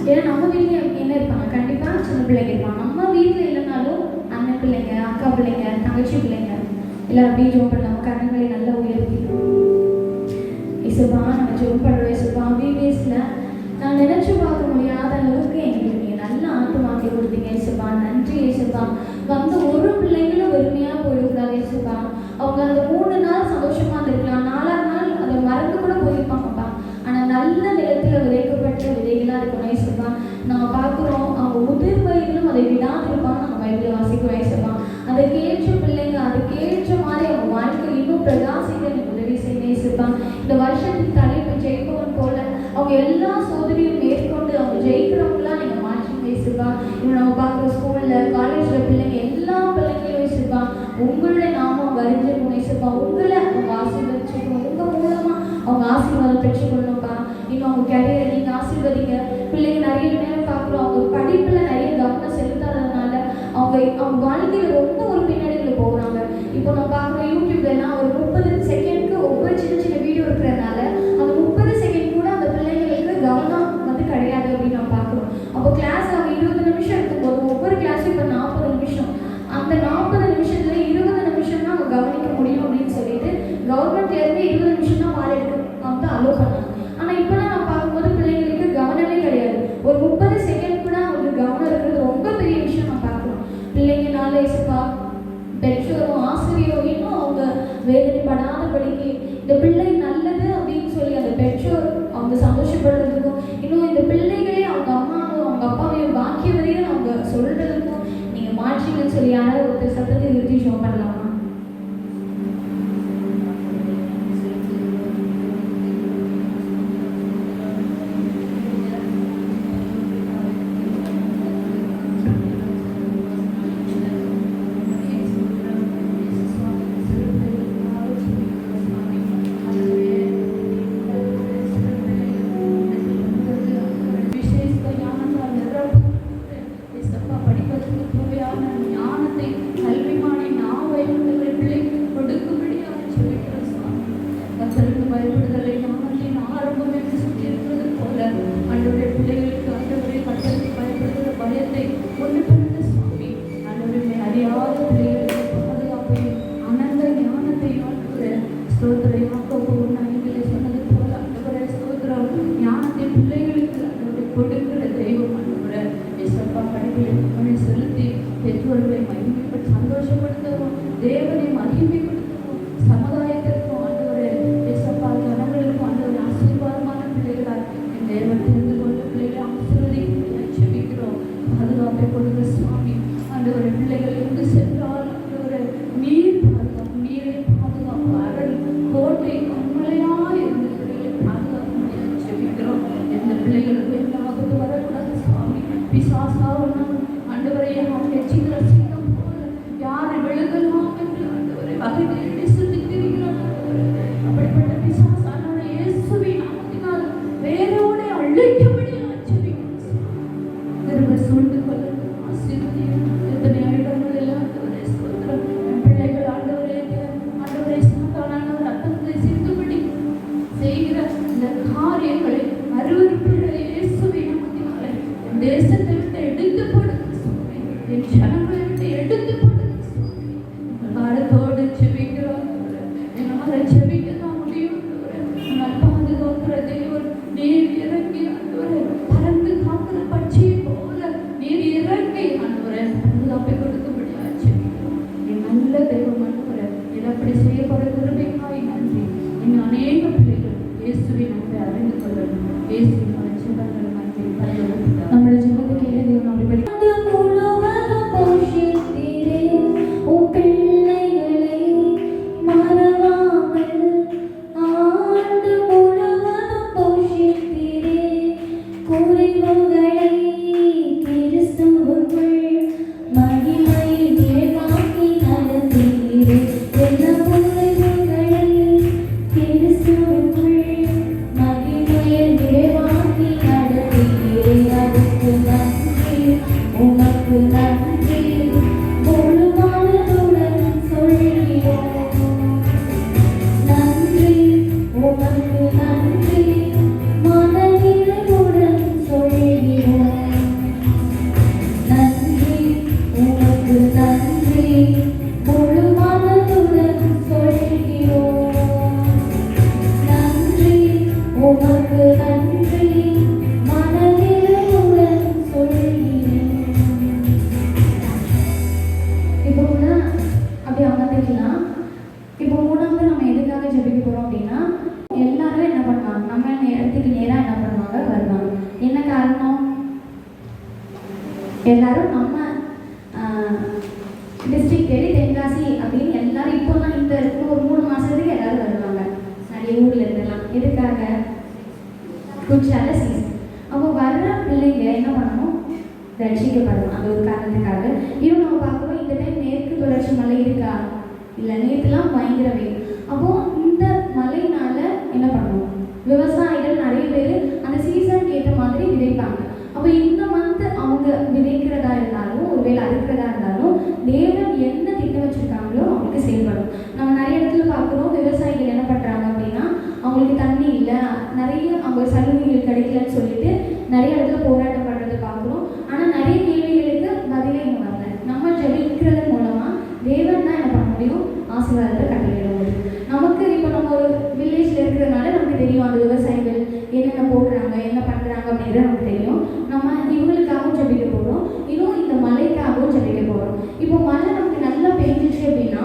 ஏன்னா நம்ம வீட்டில் என்ன இருப்பாங்க, கண்டிப்பாக சின்ன பிள்ளைங்க இருப்பாங்க. நம்ம வீட்டில் இல்லைனாலும் அண்ணன் பிள்ளைங்க, அக்கா பிள்ளைங்க, தங்கச்சி பிள்ளைங்க எல்லாரும் அப்படியே ஜெபம் பண்ணலாமா? கண்களை நல்லா உயர்த்தி. இசப்பா நம்ம ஜெபம் பண்ணுறோம். இசப்பா பிபிஎஸ்ல நான் நினைச்சு பார்க்க முடியாத அளவுக்கு எங்களுக்கு நீங்கள் நல்ல ஆத்துமாக்கி கொடுத்தீங்க இசப்பா. நன்றி இசப்பா. வந்த ஒரு பிள்ளைங்களும் வெறுமையாக போயிடக்கூடாது இசப்பா. அவங்க அந்த 3 நாள் சந்தோஷமாக இருந்திருக்கலாம், 4ஆம் நாள் அதை மறந்து கூட போயிருப்பாங்கப்பா. ஆனால் நல்ல நிலத்தில் விதைக்கப்பட்ட விதைகளாக இருக்கணும் இசப்பா. நம்ம பார்க்குறோம் அவங்க முதிர்மையிலும் அதை விடாதிருப்பாங்க. நம்ம பைபிளை வாசிக்கிறோம் இசப்பா. அதுக்கேற்ற பிள்ளைங்க, அதுக்கேற்ற மாதிரி அவங்க வாழ்க்கை இன்னும் பிரகாசிக்க எனக்கு உதவி செய்ய இசப்பா. இந்த வருஷத்தின் தலைப்பு ஜெயிப்பவன் போல அவங்க எல்லா சோதனையும் மேற்கொண்டு அவங்க ஜெயிக்கிறவங்களா நீங்கள் மாற்றி பேசுப்பா. இப்போ நம்ம பார்க்குற ஸ்கூலில் காலேஜில் பிள்ளைங்க எல்லா பிள்ளைங்களும் வச்சுருப்பா. உங்களுடைய நாமம் வரைஞ்சிருக்கணும் இசப்பா. உங்களை அவங்க ஆசீர்வதிச்சுக்கணும். உங்கள் மூலமாக அவங்க ஆசீர்வாதம் பெற்றுக்கொள்ளணும்ப்பா. இன்னும் அவங்க கேரியரை நீங்கள் ஆசீர்வதிங்க. பிள்ளைங்க நிறைய நேரம் பார்க்குறோம், அவங்க படிப்பில் நிறைய கவனம் செலுத்தாததுனால அவங்க வாழ்க்கையில் ரொம்ப ஒரு பின்னடைவில் போகிறாங்க. இப்போ நம்ம பார்க்குற யூடியூப்லாம் ஒரு 30 செகண்டுக்கு ஒவ்வொரு சின்ன சின்ன வீடியோ இருக்கிறதுனால அந்த 30 செகண்ட் கூட அந்த பிள்ளைங்களுக்கு கவனம் வந்து கிடையாது அப்படின்னு நம்ம பார்க்குறோம். அப்போ கிளாஸ் அவங்க 20 நிமிஷம் இருக்கும்போது ஒவ்வொரு கிளாஸும் இப்போ 40 நிமிஷம். அந்த 40 நிமிஷத்துல 20 நிமிஷம் தான் அவங்க கவனிக்க முடியும் அப்படின்னு சொல்லிட்டு கவர்மெண்ட்லேருந்து 20 நிமிஷம் தான் மாறி எடுக்க வந்து அலோவ் பண்ணாங்க. ஆனால் இப்போலாம் நம்ம பார்க்கும்போது பிள்ளைங்களுக்கு கவனமே கிடையாது. ஒரு 30 செகண்ட் கூட அவங்களுக்கு கவனம் இருக்கிறது ரொம்ப பெரிய விஷயம் நம்ம பார்க்குறோம். பிள்ளைங்கனால இசப்பா பெற்றோரும் ஆசிரியரும் இன்னும் அவங்க வேதனைப்படாதபடிக்கு இந்த பிள்ளை நல்லது அப்படின்னு சொல்லி அந்த பெற்றோர் அவங்க சந்தோஷப்படுறதுக்கும், இன்னும் இந்த பிள்ளைகளே அவங்க அம்மாவும் அவங்க அப்பாவையும் பாக்கியவரையும் அவங்க சொல்றதுக்கும் நீங்க மாற்றீங்கன்னு சொல்லி யாராவது ஒருத்தர் சத்தத்தை நிறுத்தி ஷோ பண்ணலாமா? உமக்கு நன்றி முழு மனதுடன் சொல்கிறோம். குளிர்ச்சியான சீசன். அப்போ வர்ற பிள்ளைங்க என்ன பண்ணணும்? ரட்சிக்கப்படணும். அந்த ஒரு காரணத்துக்காக இன்னும் நம்ம பார்க்குறோம், இந்த டைம் மேற்கு தொடர்ச்சி மலை இருக்கா? இல்லை, நேற்றுலாம் பயங்கர வெயில். அப்போது இந்த மழையினால என்ன பண்ணணும்? விவசாயிகள் நிறைய பேர் அந்த சீசனுக்கு ஏற்ற மாதிரி விதைப்பாங்க. அப்போ இந்த மந்த் அவங்க விதைக்கிறதா இருந்தாலும் ஒருவேளை அறுக்கிறதா இருந்தாலும் தேவன் என்ன திட்டம் வச்சுருக்காங்களோ அவங்களுக்கு செயல்படும். நம்ம நிறைய இடத்துல பார்க்குறோம், விவசாயிகள் என்ன பண்ணுறாங்க அப்படின்னா, அவங்களுக்கு தண்ணி இல்லை, நிறைய அவங்க சலுகைகள் கிடைக்கலன்னு சொல்லிட்டு நிறைய இடத்துல போராட்டம் பண்ணுறதை பார்க்குறோம். ஆனால் நிறைய கேள்விகளுக்கு பதிலே இங்கே வரல. நம்ம ஜெபிக்கிறது மூலமாக தேவன் தான் என்ன பண்ண முடியும்? ஆசீர்வாதத்தை கட்டளையிட முடியும். நமக்கு இப்போ நம்ம ஒரு வில்லேஜில் இருக்கிறதுனால நமக்கு தெரியும் அந்த விவசாயிகள் என்னென்ன போடுறாங்க, என்ன பண்ணுறாங்க அப்படிங்கிறது நமக்கு தெரியும். நம்ம இவங்களுக்காகவும் ஜெபிக்க போகிறோம், இன்னும் இந்த மழைக்காகவும் ஜெபிக்க போகிறோம். இப்போ மழை நமக்கு நல்லா பெய்ஞ்சிச்சு அப்படின்னா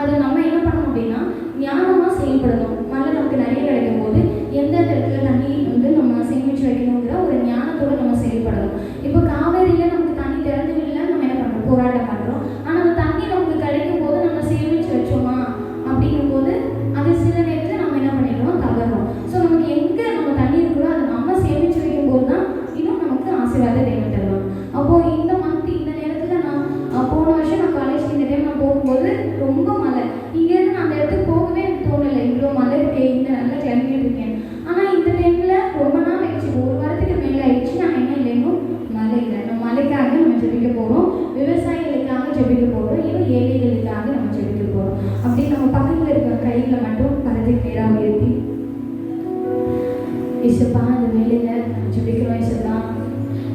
அதை நம்ம என்ன பண்ணணும் அப்படின்னா ஞானமாக செயல்படணும். மழை நமக்கு நிறைய கிடைக்கும் போது எந்தெந்த இடத்துல தண்ணி வந்து நம்ம சேமித்து வைக்கணுங்கிற ஒரு ஞானத்தோடு நம்ம செயல்படணும். இப்போ காவேரியில் நமக்கு தண்ணி திறந்து விடல, நம்ம என்ன பண்ணுறோம்? போராட்டம் பண்ணுறோம். ஆனால் அந்த தண்ணி நமக்கு கிடைக்கும் போது நம்ம சேமித்து வச்சோமா அப்படிங்கும்போது அது சில நேரத்தில் நம்ம என்ன பண்ணிடுறோம்? தவறோம். ஸோ நமக்கு எங்கே நம்ம தண்ணி இருக்கிறோம் அதை நம்ம சேமித்து வைக்கும்போது தான் இன்னும் நமக்கு ஆசீர்வாத தேவன் தருவாங்க. அப்போது இந்த மந்த் இந்த நேரத்தில் நான் போன வருஷம் நான் காலேஜ் இந்த டைம் நான் போகும்போது ரொம்ப மழை. இங்கேருந்து நான் அந்த இடத்துக்கு போகவே எனக்கு தோணலை, இவ்வளோ மழை இருக்கே, இந்த நல்ல கிளம்பிட்டு இருக்கேன். ஆனால் இந்த டைமில் ரொம்ப நாள் ஆயிடுச்சு, ஒரு வாரத்துக்கு மேலே ஆயிடுச்சு, நான் என்ன இல்லைன்னு மழை இல்லை. நம்ம மழைக்காக நம்ம ஜெபிக்க போகிறோம், விவசாயிகளுக்காக ஜெபிக்க போகிறோம், இன்னும் ஏழைகளுக்காக நம்ம ஜெபிக்க போகிறோம். அப்படி நம்ம பக்கத்தில் இருக்கிற கையில் மட்டும் கருத்தை நேராக உயர்த்தி இசப்பா அந்த வேலையில் நம்ம ஜெபிக்கிறோம். இசப்பா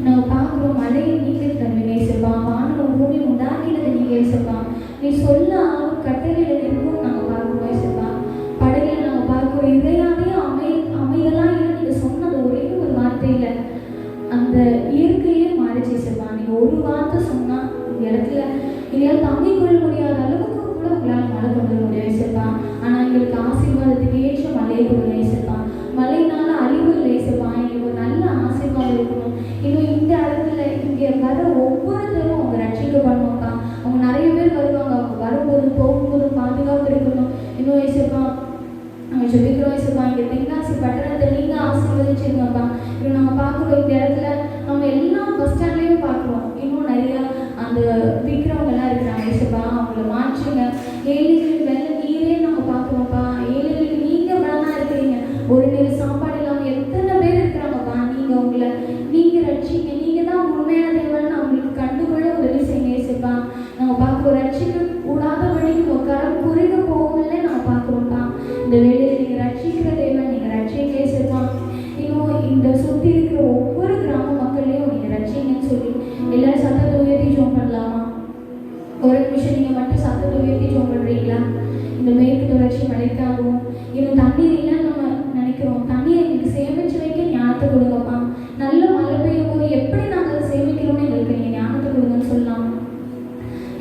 நாங்கள் பார்க்குறோம், மழையை நீங்கள் தருவீங்க இசப்பா, வானம் பூமி உண்டாக்கினது நீங்கள் இசப்பா, நீ சொல்ல ஆகும் கட்டளையில் இருக்கும் நாங்கள் பார்க்குறோம் இசப்பா. படகில் நாங்கள் பார்க்குறோம், இதையாவே அமைதெல்லாம் இல்லை, நீங்கள் சொன்னது ஒரே ஒரு வார்த்தையில் அந்த இயற்கையே மாறிச்சு இசப்பா. நீங்கள் ஒரு வார்த்தை சொன்னால் இந்த இடத்துல எங்களால் தாங்கிக் கொள்ள முடியாத அளவுக்கு கூட உங்களால் மழை கொண்டு வர முடியாது இசப்பா. ஆனால் எங்களுக்கு ஆசீர்வாதத்துக்கு ஏற்ற மழையை கொடுங்க இசப்பா. மழையினால அழிவு இல்லை இசப்பா, எங்களுக்கு ஒரு நல்ல ஆசீர்வாதம் இருக்கணும். இன்னும் இந்த இடத்துல இங்கே வர ஒவ்வொருத்தரும் அவங்க ரட்சிக்கப்படணும்ப்பா. அவங்க நிறைய பேர் வருவாங்க, அவங்க வரும்போது போகும்போது பாதுகாப்பு இருக்கணும். இன்னும் இசப்பா நாங்கள் ஜெபிக்கிறோம் இசப்பா, இங்கே தென்காசி பட்டணத்தை நீங்கள் ஆசீர்வதிச்சிருங்கப்பா. இன்னும் நம்ம பார்க்குறோம், இந்த இடத்துல நம்ம எல்லாம் பஸ் ஸ்டாண்ட்லேயும் பார்க்குறோம், இன்னும் நிறையா அந்த விற்கிறவங்கெல்லாம் இருக்கிறாங்க இசப்பா, அவங்கள மாற்றுங்க. ஏழைகளுக்கு வெள்ள நீரே நம்ம பார்க்குறோம்ப்பா, ஏழைகளுக்கு நீங்கள் பலனாக இருக்கிறீங்க. ஒரு நேரம் சாப்பாடு இல்லாமல் எத்தனை பேர் இருக்கிறாங்கப்பா, நீங்கள் அவங்கள நீங்கள் ரட்சிங்க, நீங்கள் தான் உண்மையான தேவன் அவங்களுக்கு கண்டுகொள்ள உதவி செய்யுங்க இசப்பா. நம்ம பார்க்குறோம், ரட்சிக்க கூடாதபடிக்கு உட்காரம் குறைக்க போகவில்லை நம்ம பார்க்குறோம்ப்பா. இந்த வேலையை நீங்கள் ரட்சிக்கிற தேவன், நீங்கள் ரட்சிக்க இசப்பா. இன்னும் இந்த சுற்றி இருக்கிற ஒவ்வொரு கிராம மக்களையும் நீங்கள் ரட்சிங்கன்னு சொல்லி எல்லாரும் சத்தத்தை உயர்த்தி ஜோம் பண்ணலாமா? ஒரு நிமிஷம் நீங்கள் மட்டும் சத்தத்தை உயர்த்தி ஜோம் பண்ணுறீங்களா? இந்த மேற்கு தொடர்ச்சி மழைக்காகவும் இன்னும் தண்ணீர் இல்லைன்னு நம்ம நினைக்கிறோம், தண்ணீரை எங்களுக்கு சேமித்து வைக்க ஞானத்தை கொடுங்கப்பா. நல்ல மழை பெய்யும் போது எப்படி நாங்கள் அதை சேமிக்கணும்னு எங்களுக்கு நீங்கள் ஞானத்தை கொடுங்கன்னு சொல்லலாம்.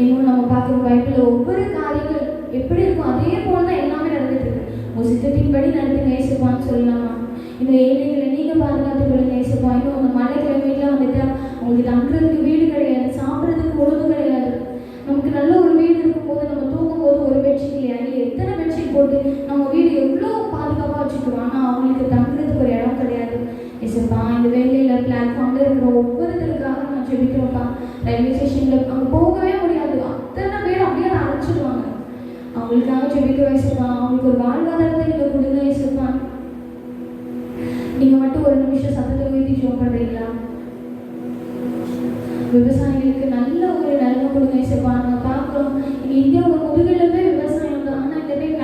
இன்னும் நம்ம பார்க்குற பைபிளில் ஒவ்வொரு காரியங்கள் எப்படி இருக்கும் அதே போல தான் எல்லாமே நடந்துட்டு இருக்கு. உங்கள் சித்தத்தின்படி நடந்து நேசிப்பான்னு சொல்லலாமா? இன்னும் ஏழைகளை நீங்கள் பாதுகாத்து கொள்ள நேசிப்பா. இன்னும் அந்த மழை கிழமையெல்லாம் வந்துட்டு அவங்களுக்கு தங்குறதுக்கு வீடு கிடையாது, சாப்பிட்றதுக்கு உணவு கிடையாது. நமக்கு நல்ல ஒரு வீடு இருக்கும்போது நம்ம தூங்கும்போது ஒரு பெட்ஷீட் இல்லையா, எத்தனை பெட்ஷீட் போட்டு நம்ம வீடு எவ்வளோ பாதுகாப்பாக வச்சுக்கிறோம், ஆனால் அவங்களுக்கு தங்குறதுக்கு ஒரு இடம் கிடையாது இசப்பா. இந்த வேலையில் பிளாட்ஃபார்மில் இருக்கிற ஒவ்வொருத்தருக்காக நான் ஜெபிக்கிறோம்ப்பா. ரயில்வே ஸ்டேஷனில் அங்கே போகவே முடியாது, அத்தனை பேர் அப்படியே அழைச்சிடுவாங்க. அவங்களுக்காக ஜெபிக்க வயசுப்பா, அவங்களுக்கு ஒரு வாழ்வாதாரத்தை நீங்கள் கொடுங்க இசப்பா. நீங்கள் மட்டும் ஒரு நிமிஷம் சத்தத்தை உயர்த்தி ஜெபம் பண்ணுறீங்களா? விவசாயிகளுக்கு நல்ல ஒரு நிலைமை கொடுங்க இசப்பா. நம்ம பார்க்குறோம், இங்கே இந்தியாவோட முதுகெலும்பே விவசாயம் தான். ஆனால் இந்த டைம்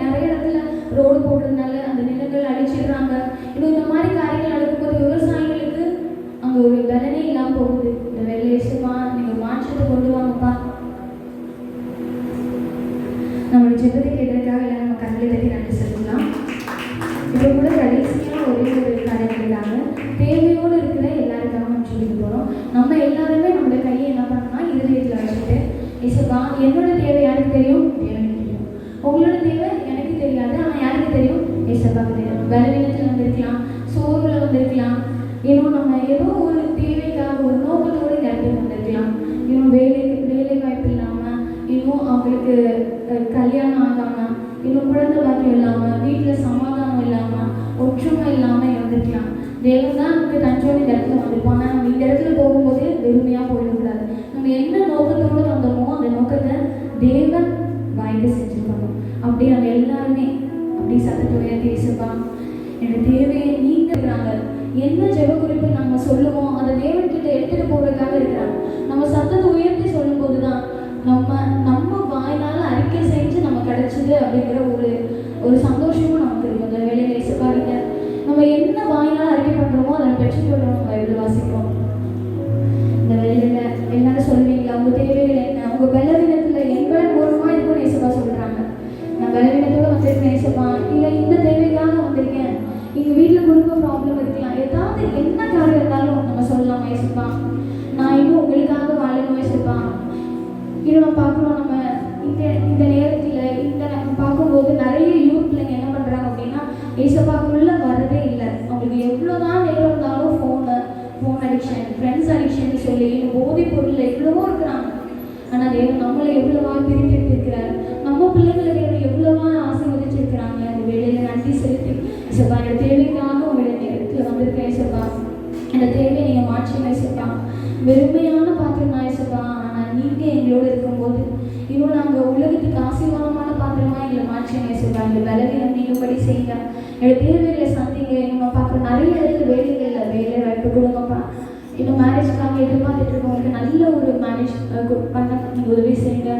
நிறைய இடத்துல ரோடு போடுறதுனால அந்த நிலங்கள் அடிச்சிடுறாங்க. இன்னும் இந்த மாதிரி காரியங்கள் நடக்கும்போது விவசாயிகளுக்கு அங்கே ஒரு பலனே இல்லாமல் போகுது. இந்த வெள்ளை இசப்பா நீங்கள் மாற்றத்தை கொண்டு வாங்கப்பா. நம்மளோட ஜெபத்தை கேட்டதுக்காக எல்லாம் நம்ம கண்களை தட்டி நன்றி செலுத்தலாம். இப்போ கூட கடைசியாக ஒரே ஒரு காரியம் கேட்டாங்க, தேவையோடு இருக்கிற எல்லாருக்காக நம்ம சொல்லிக்க போகிறோம். நம்ம எல்லாருமே நம்மளோட கையை என்ன பண்ணலாம், இருதயத்தில் வச்சுட்டு இசப்பா என்னோட தேவை யாருக்கு தெரியும்? தேவனுக்கு தெரியும். உங்களோட தேவை எனக்கு தெரியாது, ஆனால் யாருக்கு தெரியும்? இசப்பாவுக்கு தெரியும். பலவீனத்தில் வந்திருக்கலாம், சோர்வில் வந்திருக்கலாம், இன்னும் நம்ம ஏதோ ஒரு தேவைக்காக ஒரு நோக்கத்தோடு இந்த இடத்துக்கு வந்திருக்கலாம். இன்னும் வேலை வாய்ப்பு இல்லாமல், இன்னும் அவங்களுக்கு கல்யாணம் ஆகாமல், இன்னும் குழந்தை பாக்கியம் இல்லாமல், வீட்டில் சமாதானம் இல்லாமல், ஒற்றுமை இல்லாமல் இருந்திருக்கலாம். தேவன் தான் நமக்கு தஞ்சோடு இந்த இடத்துல வந்திருப்போம். ஆனால் நம்ம இந்த இடத்துல போகும்போது வெறுமையாக போயிடக்கூடாது. நம்ம என்ன நோக்கத்தோடு வந்தோமோ அந்த நோக்கத்தை தேவன் வாய்க்க செஞ்சுருக்கணும். அப்படி நம்ம எல்லாருமே அப்படி சத்தத்தை உயர்த்தி பேசுவாங்க. என்னோட தேவையை நீங்க இருக்கிறாங்க. என்ன ஜெப குறிப்பு நம்ம சொல்லுவோம் அதை தேவன்கிட்ட எடுத்துகிட்டு போகிறதுக்காக இருக்கிறாங்க. நம்ம சத்தத்தை உயர்த்தி சொல்லும் போது தான் நம்ம வாயினால அறிக்கை செஞ்சு நம்ம கிடைச்சது அப்படிங்கிற ஒரு சந்தோஷமும் நமக்கு இருக்கும். அந்த வேலையில இசைப்பாருங்க நம்ம என்ன வாயினால அறிக்கை பண்ணுறோமோ அதை பெற்றுக்கொள்றோம். பைபிள் வாசிக்கிறோம். இந்த வேலையில எல்லாரும் சொல்லுவீங்களா உங்க தேவைகள் என்ன? உங்க பலவீனத்துல எங்களை மூலமா இருக்கும்னு இசைப்பா சொல்றாங்க. நான் பலவீனத்தோட வந்திருக்கேன் இசைப்பா, இல்லை இந்த தேவைக்காக வந்திருக்கேன், எங்க வீட்டில் குடும்ப ப்ராப்ளம் இருக்கலாம், ஏதாவது என்ன காரியம் இருந்தாலும் நம்ம சொல்லலாம் இசைப்பா. நான் இன்னும் உங்களுக்காக வாழணும் இசைப்பா. இன்னும் நம்ம பார்க்குறோம், நம்ம இந்த நேரத்தில் நம்ம பார்க்கும்போது நிறைய யூத் பிள்ளைங்க என்ன பண்ணுறாங்க அப்படின்னா ஏசப்பாக்குள்ள வரதே இல்லை. அவங்களுக்கு எவ்வளோதான் நேரம் இருந்தாலும் ஃபோன் அடிக்ஷன், ஃப்ரெண்ட்ஸ் அடிக்ஷன் சொல்லி போதைப் பொருளில் எவ்வளவோ இருக்கிறாங்க. ஆனால் தேவன் நம்மளை எவ்வளவா பிரித்து எடுத்திருக்கிறார். நம்ம பிள்ளைங்களை தேவன் எவ்வளவா ஆசீர்வதிச்சிருக்கிறாங்க. அந்த வேலையில் நன்றி செலுத்தி ஏசப்பா இந்த தேவைக்காக உங்களுடைய நேரத்தில் வந்திருக்கேன் ஏசப்பா. இந்த தேவையை நீங்கள் மாற்றிங்க ஏசப்பா. வெறுமையான பாத்திரமா ஏசப்பா, ஆனால் நீங்கள் எங்களோடு இருக்கும்போது இன்னும் நாங்கள் உலகத்துக்கு ஆசீர்வாதமான பாத்திரமா எங்களை மாற்றிங்க ஏசப்பா. எங்களை பலவீனம் நீங்கும்படி செய்யுங்க. என்னோட தேவைகளை சந்திங்க. நம்ம பார்க்குற நிறைய இடத்துல வேலைகளில் வேலை வாய்ப்பு கொடுங்கப்பா. இன்னும் மேரேஜ்க்காக எதிர்பார்த்துட்டு இருக்கவங்களுக்கு நல்ல ஒரு மேரேஜ் பண்ண நீங்கள் உதவி செய்யுங்க.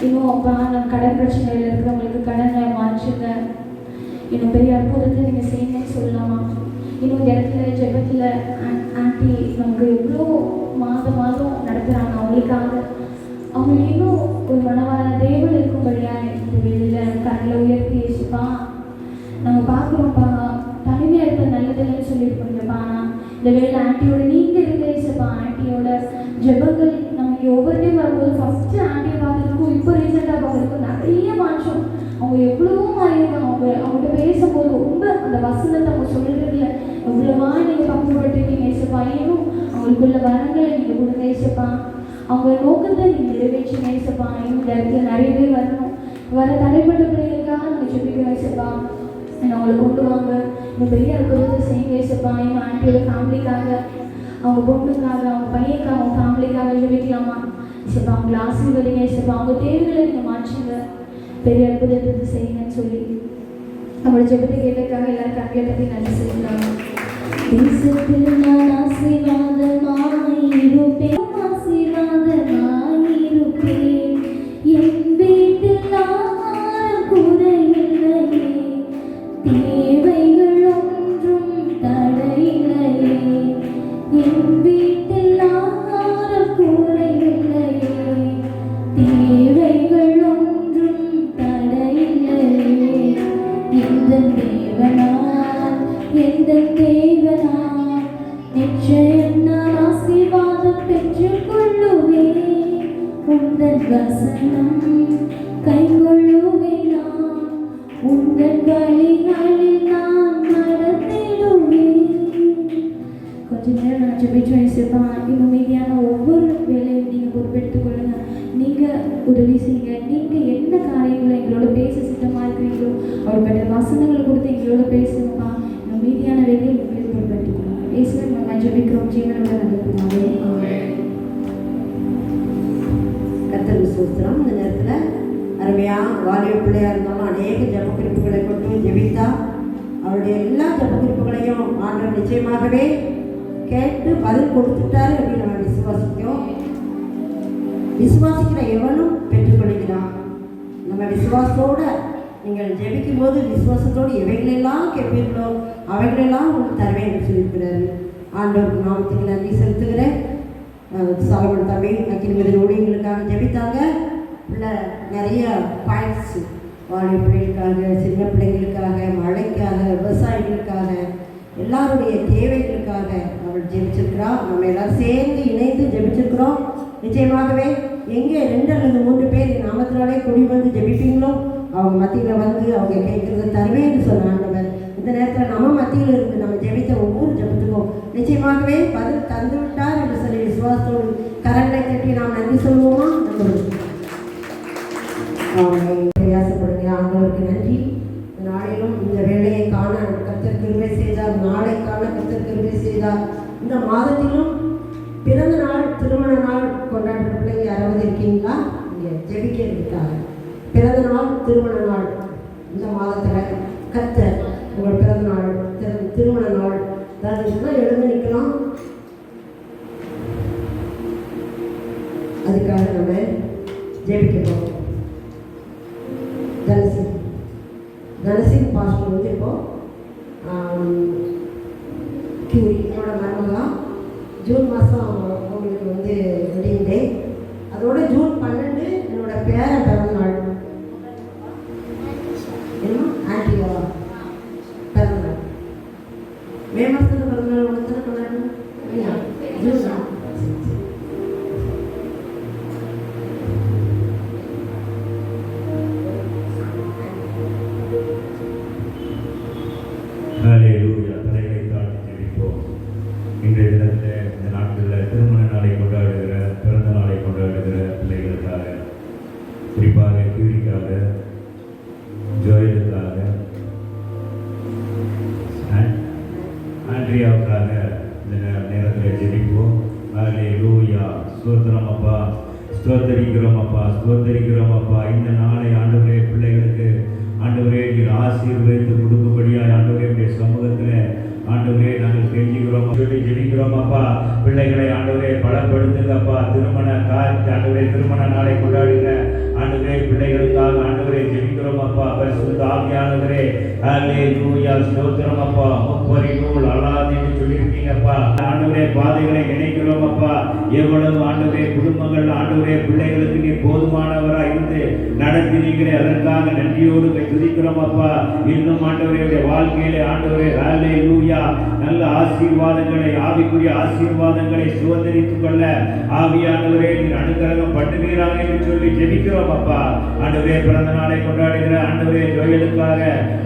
இன்னும் அப்பா நம்ம கடன் பிரச்சனையில் இருக்கிறவங்களுக்கு கடனை மாற்றுங்க. இன்னும் பெரிய அற்புதத்தை நீங்கள் செய்யுங்கன்னு சொல்லலாமா? இன்னும் இந்த இடத்துல ஜெபத்தில் ஆண்டி நமக்கு எவ்வளோ மாதம் நடத்துகிறாங்க. அவங்களுக்கு இன்னும் ஒரு மனவாள தேவன் இருக்கும்படியா இந்த வெளியில் கண்ணில் உயர்த்தி ஏசுப்பா. நம்ம பார்க்குறோம்ப்பா தனிமையாக இருக்க நல்லதுன்னு சொல்லியிருக்கோங்கப்பா. இந்த வேலையில் ஆண்டியோட நீங்கள் இருக்க ஏசுப்பா. ஆண்டியோட ஜெபங்கள் நமக்கு ஒவ்வொரு டைம் வரும்போது ஃபஸ்ட்டு ஆண்டியை பார்த்துருக்கோம், இப்போ ரீசெண்டாக பார்த்துருக்கோம், நிறைய மாற்றம். அவங்க எவ்வளவோ மாறியிருக்காங்க. அவங்கள்ட்ட பேசும்போது ரொம்ப அந்த வசனத்தை அவங்க சொல்கிறதுல எவ்வளவா நீங்கள் பக்குவப்பட்டிருக்கீங்க ஏசப்பா. இன்னும் அவங்களுக்குள்ள வரங்களை நீங்கள் கொடுங்க ஏசப்பா. அவங்க நோக்கத்தை நீங்கள் நிறைவேற்றுங்க ஏசப்பா. இன்னும் இந்த இடத்துல நிறைய பேர் வர தடைப்பட்ட பிள்ளைகளுக்காக நாங்கள் சொல்லிக்கிறோம் ஏசப்பா. அவங்களை கொண்டு வாங்க. இன்னும் பெரிய அற்புதத்தை செய்யுங்க ஏசப்பா. இன்னும் ஆண்டியோட ஃபேமிலிக்காக, அவங்க பொண்ணுக்காக, அவங்க பையனுக்காக, அவங்க ஃபேமிலிக்காக சொல்லிக்கலாமா ஏசப்பா. அவங்களை ஆசீர்வதிங்க ஏசப்பா. அவங்க தேவைகளை நீங்கள் மாற்றுங்க. பெரிய அற்புதத்தை செய்யுங்கன்னு சொல்லி நம்மளோட ஜெபத்தை கேட்டதுக்காக எல்லாரும் கண்களை பற்றி நன்றி செலுத்துறாங்க. தேசத்தில் நான் ஆசீர்வாதமாயிருப்பேன், ஆசீர்வாதமாயிருப்பேன். என் வீட்டில் ஆகாரம் குறையில்லையே, தேவைகள் ஒன்றும் தடையில்லையே. என் வீட்டில் ஆகாரம் குறையில்லையே, தேவைகள் ஒன்றும் தடையில்லையே. எந்த தேவனால் நிச்சயம் நான் ஆசீர்வாதம் பெற்றுக் கொள்ளுவேன். உந்தன் வசனம் கைக்கொள்ளுவேன். நான் உந்தன் வழிகளில் நான் நடத்திடுவேன். கொஞ்ச நேரம் நான் ஜெபிச்சோம் ஏசப்பா. இன்னும் மீதியான ஒவ்வொரு வேலையும் நீங்கள் பொறுப்பெடுத்துக் கொள்ளுங்க. நீங்கள் உதவி செய்யுங்க. நீங்கள் என்ன காரியங்களை எங்களோட பேச சித்தமாக இருக்கிறீங்களோ அவர்கிட்ட வசனங்களை கொடுத்து எங்களோட பேசுங்கப்பா. இன்னும் மீதியான வேலையை உங்களுக்கு பொறுப்பெடுத்துக் கொள்ளுங்க. இயேசுவை நம்ம ஜெபிக்கிறோம் ஜீவனோட நடக்குமாவே. கர்த்தர் விசுவாசம். இந்த நேரத்தில் அருமையாக வாலிப பிள்ளையாக இருந்தாலும் அநேக ஜப குறிப்புகளை கொண்டு ஜெபித்தா அவருடைய எல்லா ஜப குறிப்புகளையும் ஆண்டவர் நிச்சயமாகவே கேட்டு பதில் கொடுத்துட்டாரு அப்படின்னு நம்ம விசுவாசிக்கிறோம். விசுவாசிக்கிற எவனும் பெற்றுக்கொள்கிறான். நம்ம விசுவாசத்தோடு நீங்கள் ஜெபிக்கும் போது விசுவாசத்தோடு எவைகளெல்லாம் கேட்பீர்களோ அவைகளெல்லாம் உங்களுக்கு தருவேன் என்று சொல்லியிருக்கிறாரு. ஆண்டவருக்கு நாமத்துக்கு நன்றி செலுத்துகிறேன். சாலமன் தம்பி அக்கினிமதில் ஊழியர்களுக்காக ஜெபித்தாங்க. இல்லை நிறைய பாயிண்ட்ஸ் வாலிப பிள்ளைகளுக்காக, சின்ன பிள்ளைங்களுக்காக, மழைக்காக, விவசாயிகளுக்காக, எல்லாருடைய தேவைகளுக்காக அவள் ஜெபிச்சிருக்கிறோம். நம்ம எல்லோரும் சேர்ந்து இணைந்து ஜெபிச்சிருக்கிறோம். நிச்சயமாகவே எங்கே 2 அல்லது 3 பேர் நாமத்தினாலே கூடி வந்து ஜெபிப்பீங்களோ அவங்க மத்தியில் வந்து அவங்க கேட்குறத தருவேன்னு சொன்ன ஆண்டவர் இந்த நேரத்தில் நம்ம மத்தியில் இருந்து நம்ம ஜெபித்த ஒவ்வொரு ஜெபத்துக்கும் நிச்சயமாகவே பதில் தந்து விட்டார் என்று சொல்லி விசுவாசத்தோடு கரங்களை தட்டி நாம் நன்றி சொல்லுவோமா? பிரயாசப்படுங்க. ஆண்டவருக்கு நன்றி. நாளிலும் இந்த வேலையை காண கர்த்தர் கிருபை செய்தார். நாளை காண கர்த்தர் கிருபை செய்தார். யாராவது இருக்கீங்களா? இங்கே ஜெபிக்கிறதுக்காக பிறந்த நாள், திருமண நாள், இந்த மாதத்தில் கர்த்தர் உங்கள் பிறந்த நாள், திருமண நாள் ஏதாவது எழுந்து நிற்கலாம். அதுக்காக நம்ம ஜெபிக்க போகிறோம். தனசிங் பாஸ்டர் வந்து இப்போ கியூரி என்னோட மருமகா ஜூன் மாதம் அவங்களுக்கு வந்து வெட்டிங் டே. அதோட ஜூன் 12 என்னோட பேரன் பிறந்த நாள். என்ன ஆன்டியா பிறந்த நாள் மே மாதத்தில் பிறந்த நாள் உனக்கு கொண்டாடணும். ஜூன் தான். ஹல்லேலூயா. தலைகளை தாழ்த்தி ஜெபிப்போம். இன்றைய தினத்தில் இந்த நாட்களில் திருமண நாளை கொண்டாடுகிற, பிறந்த நாளை கொண்டாடுகிற பிள்ளைகளுக்காக, குறிப்பாக கியூரிக்காக, ஜோயலுக்காக, ஆண்ட்ரியாவுக்காக இந்த நேரத்தில் ஜெபிப்போம். ஹல்லேலூயா. ஸ்தோத்திரம் அப்பா, ஸ்தோத்தரிக்கிறோம் அப்பா, ஸ்தோத்தரிக்கிறோம் அப்பா. இந்த நாளை ஆண்டவரே பிள்ளைகளுக்கு ஆண்டவரே நீர் ஆசீர்வதித்து கொடுக்கும்படியாக ஆண்டவரே சமூகத்தில் ஆண்டவரே நாங்கள் கெஞ்சுகிறோம், சொல்லி ஜெபிக்கிறோம் அப்பா. பிள்ளைகளை ஆண்டவரே பலப்படுத்துங்கப்பா. திருமண ஆண்டவரே திருமண நாளை கொண்டாடுகிற ஆண்டவரே பிள்ளைகளுக்காக ஆண்டவரே ஜெபிக்கிறோம் அப்பா. பரிசுத்த ஆவியானவரே ஹல்லேலூயா. ஸ்தோத்திரம் அப்பா. முப்பரி நூல் அல்லாது என்று சொல்லியிருக்கீங்கப்பா. ஆண்டவரே பாதைகளை இணைக்கிறோம் அப்பா. எவ்வளவு ஆண்டவரே குடும்பங்கள் ஆண்டவரே பிள்ளைகளுக்கு நீ போதுமானவராக இருந்து நடத்தினீங்களே, அதற்காக நன்றியோடு துதிக்கிறோம் அப்பா. இன்னும் ஆண்டவரே வாழ்க்கையிலே ஆண்டவரே ஹல்லேலூயா நல்ல ஆசீர்வாதங்களை, ஆவிக்குரிய ஆசீர்வாதங்களை சுதந்திரித்துக் கொள்ள ஆவியானவரே நீர் அனுகிரகம் பண்ணுவீராக என்று சொல்லி ஜெபிக்கிறோம் அப்பா. ஆண்டவரே பிறந்த நாளை கொண்டாடுகிற ஆண்டவரே ஜோயலுக்காக,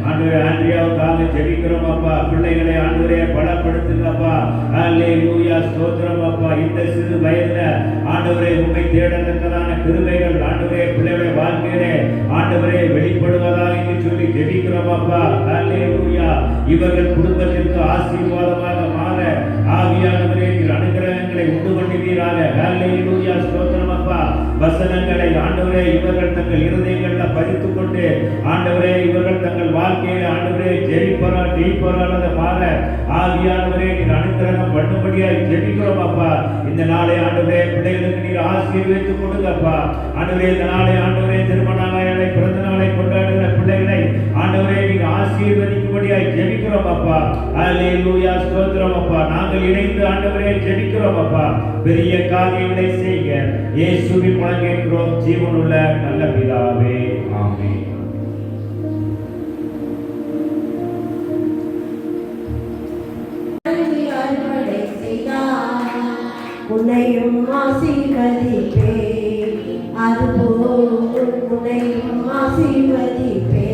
ஆண்டவரே ஆண்ட்ரியாவுக்காக ஜெபிக்கிறோம் அப்பா. பிள்ளைகளை ஆண்டவரே பலப்படுத்துங்கப்பா. ஹல்லேலூயா. ஸ்தோத்திரம் அப்பா. இந்த சிறு வயதுல ஆண்டவரே உம்மை தேடத்தக்கதான கிருபைகள் ஆண்டவரே பிள்ளைகளுடைய வாழ்க்கையிலே ஆண்டவரே வெளிப்படுவதாக என்று சொல்லி ஜெபிக்கிறோம் அப்பா. ஹல்லேலூயா. இவர்கள் குடும்பத்திற்கு ஆசீர்வாதமாக மாற ஆவியானவரே நீர் அனுகிரகங்களை உண்டு பண்ணுவீராக. ஹல்லேலூயா. ஸ்தோத்திரம் அப்பா. வசனங்களை ஆண்டவரே இவர்கள் தங்கள் இருதயங்களில் பதித்துக் கொண்டு ஆண்டவரே இவர்கள் தங்கள் வாழ்க்கையில் ஆண்டவரே ஜெயிப்பவராக மாற ஆவியானவரே நீர் அனுகிரகம் பண்ணும்படியாக ஜெபிக்கிறோம் அப்பா. இந்த நாளை ஆண்டவரே பிள்ளைகளுக்கு நீர் ஆசீர்வதித்து கொடுங்கப்பா. ஆண்டவரே இந்த நாளை ஆண்டவரே திருமண நாளை, பிறந்த நாளை கொண்டாடுகிற பிள்ளைகளை ஆண்டவரே நீர் ஆசீர்வதிக்கும்படியாக ஜெபிக்கிறோம் அப்பா. ஹல்லேலூயா. ஸ்தோத்திரம் அப்பா. நாங்கள் இணைந்து ஆண்டவரே ஜெபிக்கிறோம் அப்பா. பெரிய காரியங்களை செய்ய இயேசுவின் மூலம் கேட்கிறோம் ஜீவனுள்ள நல்ல பிதாவே. ஆமென். உன்னையும் ஆசீர்வதிப்பே, அதுபோல் உன்னையும் ஆசீர்வதிப்பே.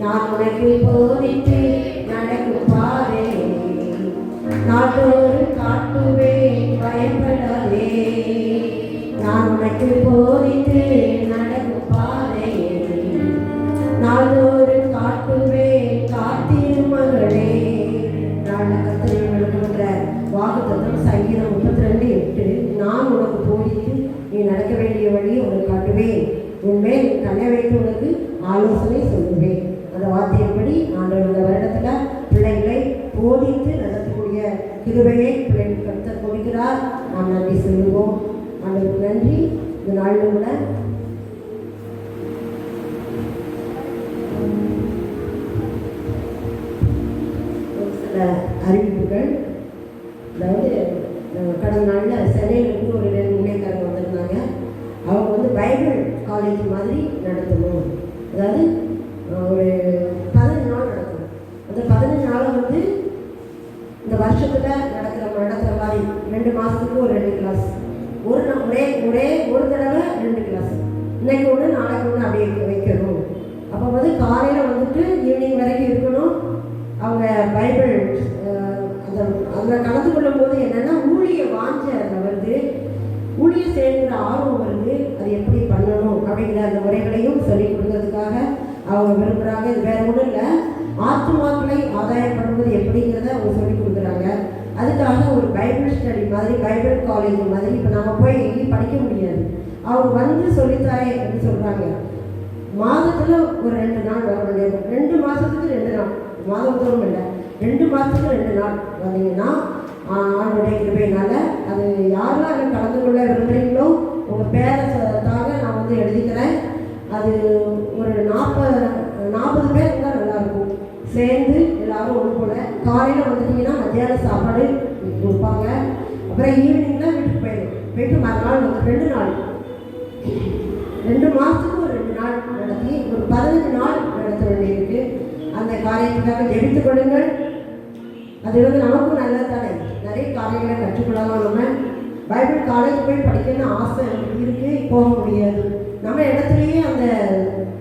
நான் உனக்கு போதித்து நடக்கும் பாதை நாட்டோடு காட்டுவேன், பயப்படாதே. நான் உனக்கு போதித்து நடக்கும் பாதை நாளோடு காட்டுவேன், காத்திரும் மகளே. வாக்குத்தத்தம் சங்கீதம் 32:8. நான் உனக்கு போதித்து நீ நடக்க வேண்டிய வழியை உனக்கு காட்டுவேன், உன்மேல் கண்ணை வைத்து உனக்கு ஆலோசனை சொல்லுவேன். அந்த வார்த்தையின்படி ஆண்டவர் இந்த வருடத்தில் பிள்ளைகளை போதித்து நடத்தக்கூடிய கிருபையை பிள்ளைகள் கர்த்தர் கொடுக்கிறார். நாம் நன்றி சொல்லுவோம். ஆண்டவருக்கு நன்றி. இந்த நாளில் கூட சில அறிவிப்புகள். அதாவது கடந்த நாளில் சென்னையில் இருந்து ஒரு 2 முன்னேக்காரங்க வந்திருந்தாங்க. அவங்க வந்து பைபிள் காலேஜ் மாதிரி நடத்தணும். அதாவது ஒரு 15 நாள் நடத்தணும். அந்த 15 நாளும் வந்து இந்த வருஷத்தில் நடத்துகிற மாதிரி 2 மாதத்துக்கு ஒரு 2 கிளாஸ், ஒரு தடவை 2 கிளாஸ், இன்னைக்கு ஒன்று நாளைக்கு ஒன்று அப்படியே வைக்கணும். அப்போ வந்து காலையில் வந்துட்டு ஈவினிங் வரைக்கும் இருக்கணும். அவங்க பைபிள் அதில் கலந்து கொள்ளும் போது என்னென்னா ஊழிய வாஞ்ச வருது, ஊழிய செய்கிற ஆர்வம் வருது. அது எப்படி பண்ணணும் அப்படிங்கிற அந்த முறைகளையும் சொல்லிக் கொடுக்கறதுக்காக அவங்க விரும்புகிறாங்க. இது வேறு ஒன்றும் இல்லை, ஆத்துமாக்களை ஆதாயப்படுவது எப்படிங்கிறத அவங்க சொல்லிக் கொடுக்குறாங்க. அதுக்காக ஒரு பைபிள் ஸ்டடி மாதிரி, பைபிள் காலேஜ் மாதிரி இப்போ நம்ம போய் எங்கேயும் படிக்க முடியாது. அவங்க வந்து சொல்லித்தாயே அப்படின்னு சொல்கிறாங்க. மாதத்தில் ஒரு 2 நாள் வர வேண்டியது, 2 மாதத்துக்கு 2 நாள், மாதம் தோறும் இல்லை, 2 மாதத்துக்கு 2 நாள் வந்தீங்கன்னா ஆண்டோடைய கிருபையினால அது யாரெல்லாம் அதில் கலந்து கொள்ள விரும்புகிறீங்களோ உங்கள் பேரை தாங்க நான் வந்து எழுதிக்கிறேன். அது ஒரு 40 பேர் இருந்தால் நல்லாயிருக்கும். சேர்ந்து எல்லோரும் ஒன்று போல காலையில் வந்துட்டிங்கன்னா மத்தியான சாப்பாடு கொடுப்பாங்க. அப்புறம் ஈவினிங்கில் வீட்டுக்கு போயிட்டு மறுநாள் வந்து 2 நாள், 2 மாதத்துக்கு ஒரு 2 நாள் நடத்தி ஒரு 15 நாள் நடத்த வேண்டியிருக்கு. அந்த காரியத்துக்காக ஜெபித்துக் கொள்ளுங்கள். அது வந்து நமக்கும் நல்லது தானே, நிறைய காரியங்களை கற்றுக்கொள்ளலாம். நம்ம பைபிள் காலேஜ் போய் படிக்கணும்னு ஆசை எனக்கு இருக்குது, போக முடியாது. நம்ம இடத்துலையே அந்த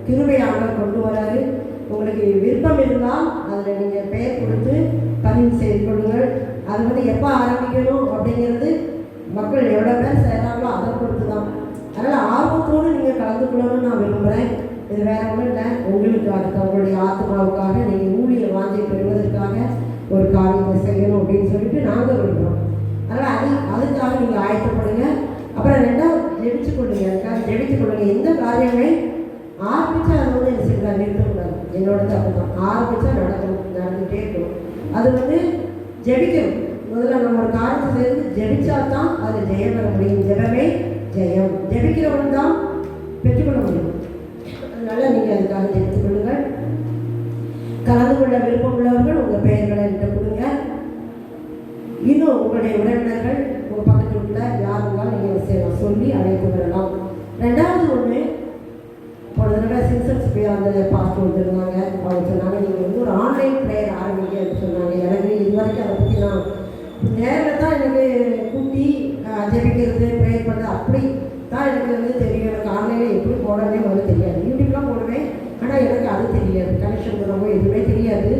கிருபையாளர் கொண்டு வராரு. உங்களுக்கு விருப்பம் இருந்தால் அதில் நீங்கள் பெயர் கொடுத்து பதிவு செய்து கொள்ளுங்கள். அது வந்து எப்போ ஆரம்பிக்கணும் அப்படிங்கிறது மக்கள் எவ்வளோ பேர் செய்கிறாங்களோ அதை பொறுத்து தான். அதனால் ஆர்வத்தோடு நீங்கள் கலந்து கொள்ளணும்னு நான் விரும்புகிறேன். இது வேறு ஒன்றும் இல்லை, உங்களுக்காக உங்களுடைய ஆத்மாவுக்காக நீங்கள் ஊழிய வாஞ்சை பெறுவதற்காக ஒரு காரியத்தை செய்யணும் அப்படின்னு சொல்லிட்டு நாங்கள் விரும்புகிறோம். அதனால் அதுக்காக நீங்கள் ஆயத்தப்படுங்க. அப்புறம் 2வது ஜெபிச்சு கொள்ளுங்க. அதுக்காக ஜெபிச்சு கொள்ளுங்க. எந்த காரியமே ஆரம்பித்தா அது வந்து என்ன செய்யலாம், நிறுத்தக்கூடாது. என்னோட தப்பு தான். ஆரம்பித்தா நடந்துகிட்டே இருக்கணும். அது வந்து ஜெபிக்கணும். முதல்ல நம்ம ஒரு காரியத்தை செய்து ஜெபிச்சா தான் அதில் ஜெயம் பெற முடியும். ஜெபமே ஜெயம். ஜெபிக்கிறவன் தான் பெற்றுக்கொள்ள முடியும். அதனால் நீங்கள் அதுக்காக ஜெபித்து கொள்ளுங்கள். கலந்து கொள்ள விருப்பம் உள்ளவர்கள் உங்கள் பெயர்களை என்கிட்ட கொடுங்க. இன்னும் உங்களுடைய உறவினர்கள் உங்கள் பக்கத்து வீட்டில் யாருந்தாலும் நீங்கள் சொல்லி அழைத்து வரலாம். 2வது ஒன்று, போன தடவை சின்சன்ஸ் போய் அந்த பாஸ்ட் வந்துருந்தாங்க. அவங்க சொன்னாங்க நீங்கள் வந்து ஒரு ஆன்லைன் ப்ரேயர் ஆரம்பிங்க அப்படின்னு சொன்னாங்க. எனக்கு இது வரைக்கும் அதை பற்றி நான் நேரில் தான் எனக்கு கூட்டி ஜெபிக்கிறது ப்ரேயர் பண்ணுறது அப்படி தான் எனக்கு வந்து தெரியும். எனக்கு ஆன்லைனில் எப்படி போடவே வந்து தெரியாது. யூடியூப்லாம் போடுவேன், ஆனால் எனக்கு அது தெரியாது. கனெக்ஷன் பண்ணுறவங்க எதுவுமே தெரியாது.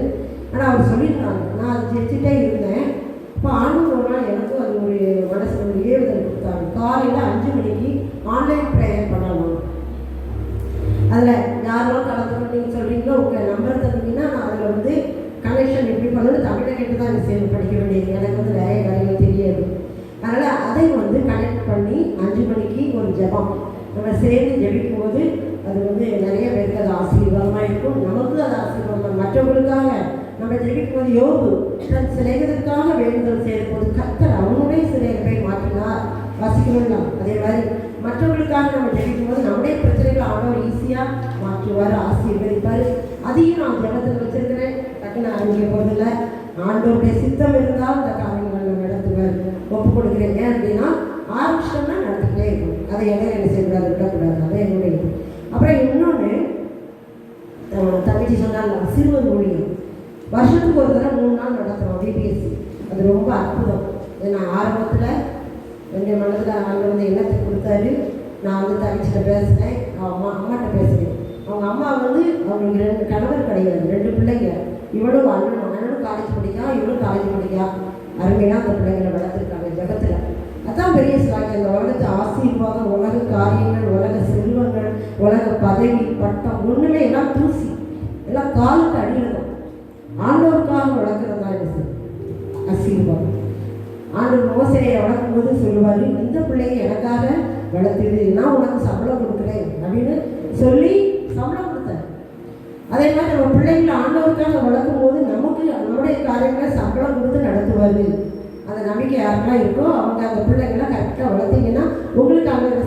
ஆனால் அவர் சொல்லியிருந்தாங்க, நான் அதை ஜெயிச்சுட்டே இருந்தேன். இப்போ ஆண்டு ஒரு நாள் எனக்கும் அது ஒரு மனசு ஒரு ஏவுதல் கொடுத்தாங்க. காலையில் 5 மணிக்கு ஆன்லைன் ப்ரேயர் பண்ணலாம். அதில் யாரெல்லாம் கலந்து நீங்கள் சொல்கிறீங்களோ உங்கள் நம்பர் தந்தீங்கன்னா நான் அதில் வந்து கனெக்ஷன் எப்படி பண்ணணும் தமிழை கேட்டு தான் எனக்கு சேர்ந்து படிக்க வேண்டியது. எனக்கு வந்து நிறைய காரியங்கள் தெரியாது. அதனால் அதை வந்து கனெக்ட் பண்ணி 5 மணிக்கு ஒரு ஜெபம் நம்ம சேர்ந்து ஜெபிக்கும் போது அது வந்து நிறைய பேருக்கு அது ஆசீர்வாதமாக இருக்கும். நமக்கு அது ஆசீர்வாதம். மற்றவங்களுக்காக நம்ம ஜெபிக்கும் போது யோபு தன் சிலைகளுக்காக வேண்டுதல் செய்யும் போது கர்த்தர் அவனுடைய சிலைகளை மாற்றினார். வாசிக்கணும். அதே மாதிரி மற்றவர்களுக்காக நம்ம ஜெபிக்கும் போது நம்முடைய பிரச்சனைகளை ஆண்டவர் ஈஸியாக மாற்றுவார், ஆசீர்வதிப்பார். அதையும் நான் ஜெபத்தில் வச்சிருக்கிறேன். டக்குன்னு ஆரம்பிக்க போகிறதில்ல. ஆண்டவருடைய சித்தம் இருந்தால் இந்த காரியங்கள் நம்ம நடத்துவார். ஒப்புக் கொடுக்குறேன். ஏன் அப்படின்னா ஆரம்பிச்சோம்னா நடத்திக்கிட்டே இருக்கும். அதை இடையில என்ன செய்யக்கூடாது, விடக்கூடாது. அதை என்னுடைய இது. அப்புறம் இன்னொன்று தங்கச்சி சொன்னாங்க, சிறுவர் ஊழியம் வருஷத்துக்கு ஒரு தடவை 3 நாள் நடத்துகிறோம் பிபிஎஸ்சி. அது ரொம்ப அற்புதம். ஏன்னா ஆரம்பத்தில் என்னுடைய மனதில் ஆண்டு வந்து எண்ணத்தை கொடுத்தாரு. நான் வந்து தங்கச்சிட்ட பேசினேன், அம்மாட்ட பேசுகிறேன். அவங்க அம்மா வந்து அவங்களுக்கு 2 கணவர் கிடையாது, 2 பிள்ளைங்க. இவளும் அண்ணனும் காலேஜ் படிக்கா, இவளும் காலேஜ் படிக்கா. அருமையாக அந்த பிள்ளைங்களை வளர்த்துருக்காங்க ஜகத்தில். அதுதான் பெரிய சாட்சி. அந்த உலகத்து ஆசீர்வாதம், உலக காரியங்கள், உலக செல்வங்கள், உலக பதவி பட்டம் ஒன்றுமே எல்லாம் தூசி, எல்லாம் காலுக்கு அடியில் தான். ஆண்டவருக்காக வளர்க்குறதா என்ன ஆசீர்வாதம். ஆண்டவர் மோசையை வளர்க்கும் போது சொல்லுவார், இந்த பிள்ளைங்க எனக்காக வளர்த்துது, நான் உனக்கு சம்பளம் கொடுக்குறேன் அப்படின்னு சொல்லி சம்பளம் கொடுத்தார். அதே மாதிரி நம்ம பிள்ளைங்களை ஆண்டவருக்காக வளர்க்கும் போது நமக்கு நம்முடைய காரியங்களை சம்பளம் கொடுத்து நடத்துவார். அந்த நம்பிக்கை யாருக்கெல்லாம் இருக்கோ அவங்க அந்த பிள்ளைங்களை கரெக்டாக வளர்த்தீங்கன்னா உங்களுக்கு அவங்க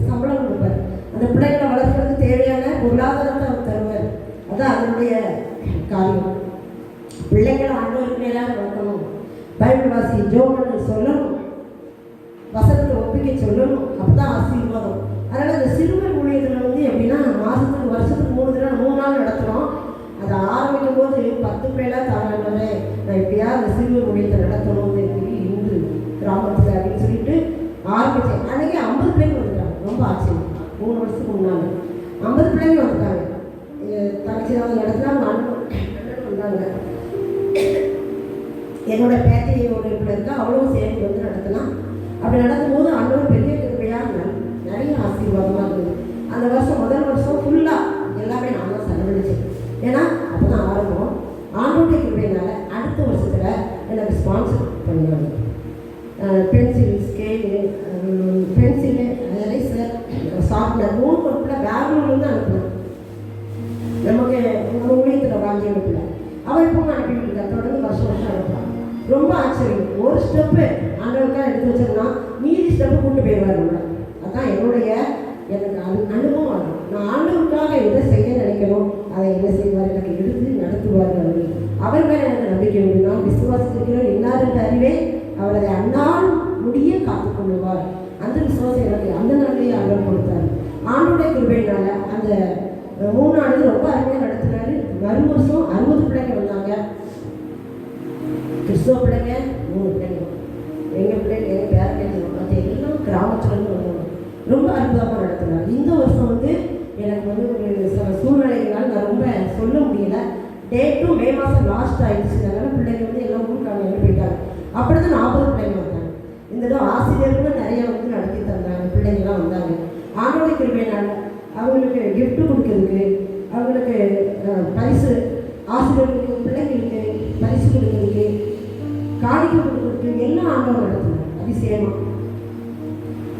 சம்பளம் கொடுப்பார். அந்த பிள்ளைங்களை வளர்க்குறதுக்கு தேவையான பொருளாதாரத்தை அவர் தருவார். அதுதான் அதனுடைய காரியம். பிள்ளைங்களை ஆண்டவருக்கு எல்லாம் வளர்க்கணும். பைபிள் வாசி ஜோமன்னு சொல்லணும், வசனத்தை ஒப்பிக்க சொல்லணும். அப்போதான் ஆசீர்வாதம். அதனால் அந்த சிறுவர் ஊழியத்தில் வந்து எப்படின்னா வருஷத்துக்கு 3 நாள் நடத்துகிறோம். அதை ஆரம்பிக்கும் போது 10 பேராக தாராண்டவே நான் எப்படியா அந்த சிறுவர் ஊழியத்தை நடத்தணும்னு சொல்லி இந்து கிராமத்தில் அப்படின்னு சொல்லிட்டு ஆரம்பித்தேன். அன்றைக்கி 50 பிள்ளைங்க வந்துட்டாங்க. ரொம்ப ஆச்சரியம். 3 வருஷத்துக்கு முன்னாடி 50 பிள்ளைங்க வந்துட்டாங்க. தங்கச்சி தான் நடத்தினா அண்ணன் வந்தாங்க. என்னோட பேட்டையோட இப்படி இருக்கா, அவளும் சேர்ந்து வந்து நடத்தலாம். அப்படி நடக்கும்போது அண்ணன் பெரிய கிருப்பையாக நிறைய ஆசீர்வாதமாக இருந்தது. அந்த வருஷம் முதல் வருஷம் ஃபுல்லாக எல்லாமே நான் தான் செலவழிச்சேன். ஏன்னா அப்போ தான் ஆரம்பம். ஆண்டோடைய கிருப்பையினால அடுத்த வருஷத்தில் எனக்கு ஸ்பான்சர் பண்ணுவாங்க. பென்சில், ஸ்கேலு, பென்சிலு, எரேசர், வாங்கி அனுப்பல. அவர் இப்போ அனுப்பிட்டு இருக்கார், தொடர்ந்து வருஷம் வருஷம் அனுப்பலாம். ரொம்ப ஆச்சரியம். ஒரு ஸ்டெப்பு ஆண்டவருக்காக எடுத்து வச்சோம்னா மீதி ஸ்டெப்பு கூட்டு போயிடுவார் நம்மளை. அதான் எனக்கு அனுபவம் ஆகும். நான் ஆண்டவருக்காக எதை செய்ய நினைக்கணும் அதை என்ன செய்வார், எனக்கு எடுத்து நடத்துவார். அவர் மேலே எனக்கு நம்பிக்கை உண்டு. நான் விசுவாசிக்கிறோம் எல்லாரும் அறிவே அவர் அதை அந்நாள் முடிய காத்து கொள்ளுவார். அந்த விசுவாசம் எனக்கு அந்த நாளையே ஆண்டவர் கொடுத்தார். ஆண்டோடைய கிருபையினால அந்த 3 நாள் ரொம்ப அருமையாக நடத்தினாரு. மறு வருஷம் 60 பிள்ளைங்க வந்தாங்க. கிறிஸ்துவ பிள்ளைங்க 3 பிள்ளைங்க, எங்கள் பிள்ளைங்க, எங்கள் பேரண்ட்ஸ் அது எல்லாம் கிராமத்துலேருந்து வருவாங்க. ரொம்ப அற்புதமாக நடத்தினார். இந்த வருஷம் எனக்கு ஒரு சில சூழ்நிலைகளால் நான் ரொம்ப சொல்ல முடியல. டேட்டும் மே மாதம் லாஸ்ட் ஆகிடுச்சு. அதனால் பிள்ளைங்க எல்லாம் ஊருக்காங்க போயிட்டாங்க. அப்படி தான் 40 பிள்ளைங்க வந்தாங்க. இந்த தடவை ஆசிரியர்களும் நிறைய நடத்தி தந்தாங்க. பிள்ளைங்கள்லாம் வந்தாங்க. ஆண்டோட கிருபையினால அவங்களுக்கு கிஃப்ட் கொடுக்கறதுக்கு, அவங்களுக்கு பரிசு, ஆசிரியர்களுக்கு பிள்ளைங்களுக்கு பரிசு கொடுக்கறதுக்கு, காணிக்கை கொடுக்கறதுக்கு எல்லாம் ஆண்டவர் நடத்தினாங்க. அதிசயமாக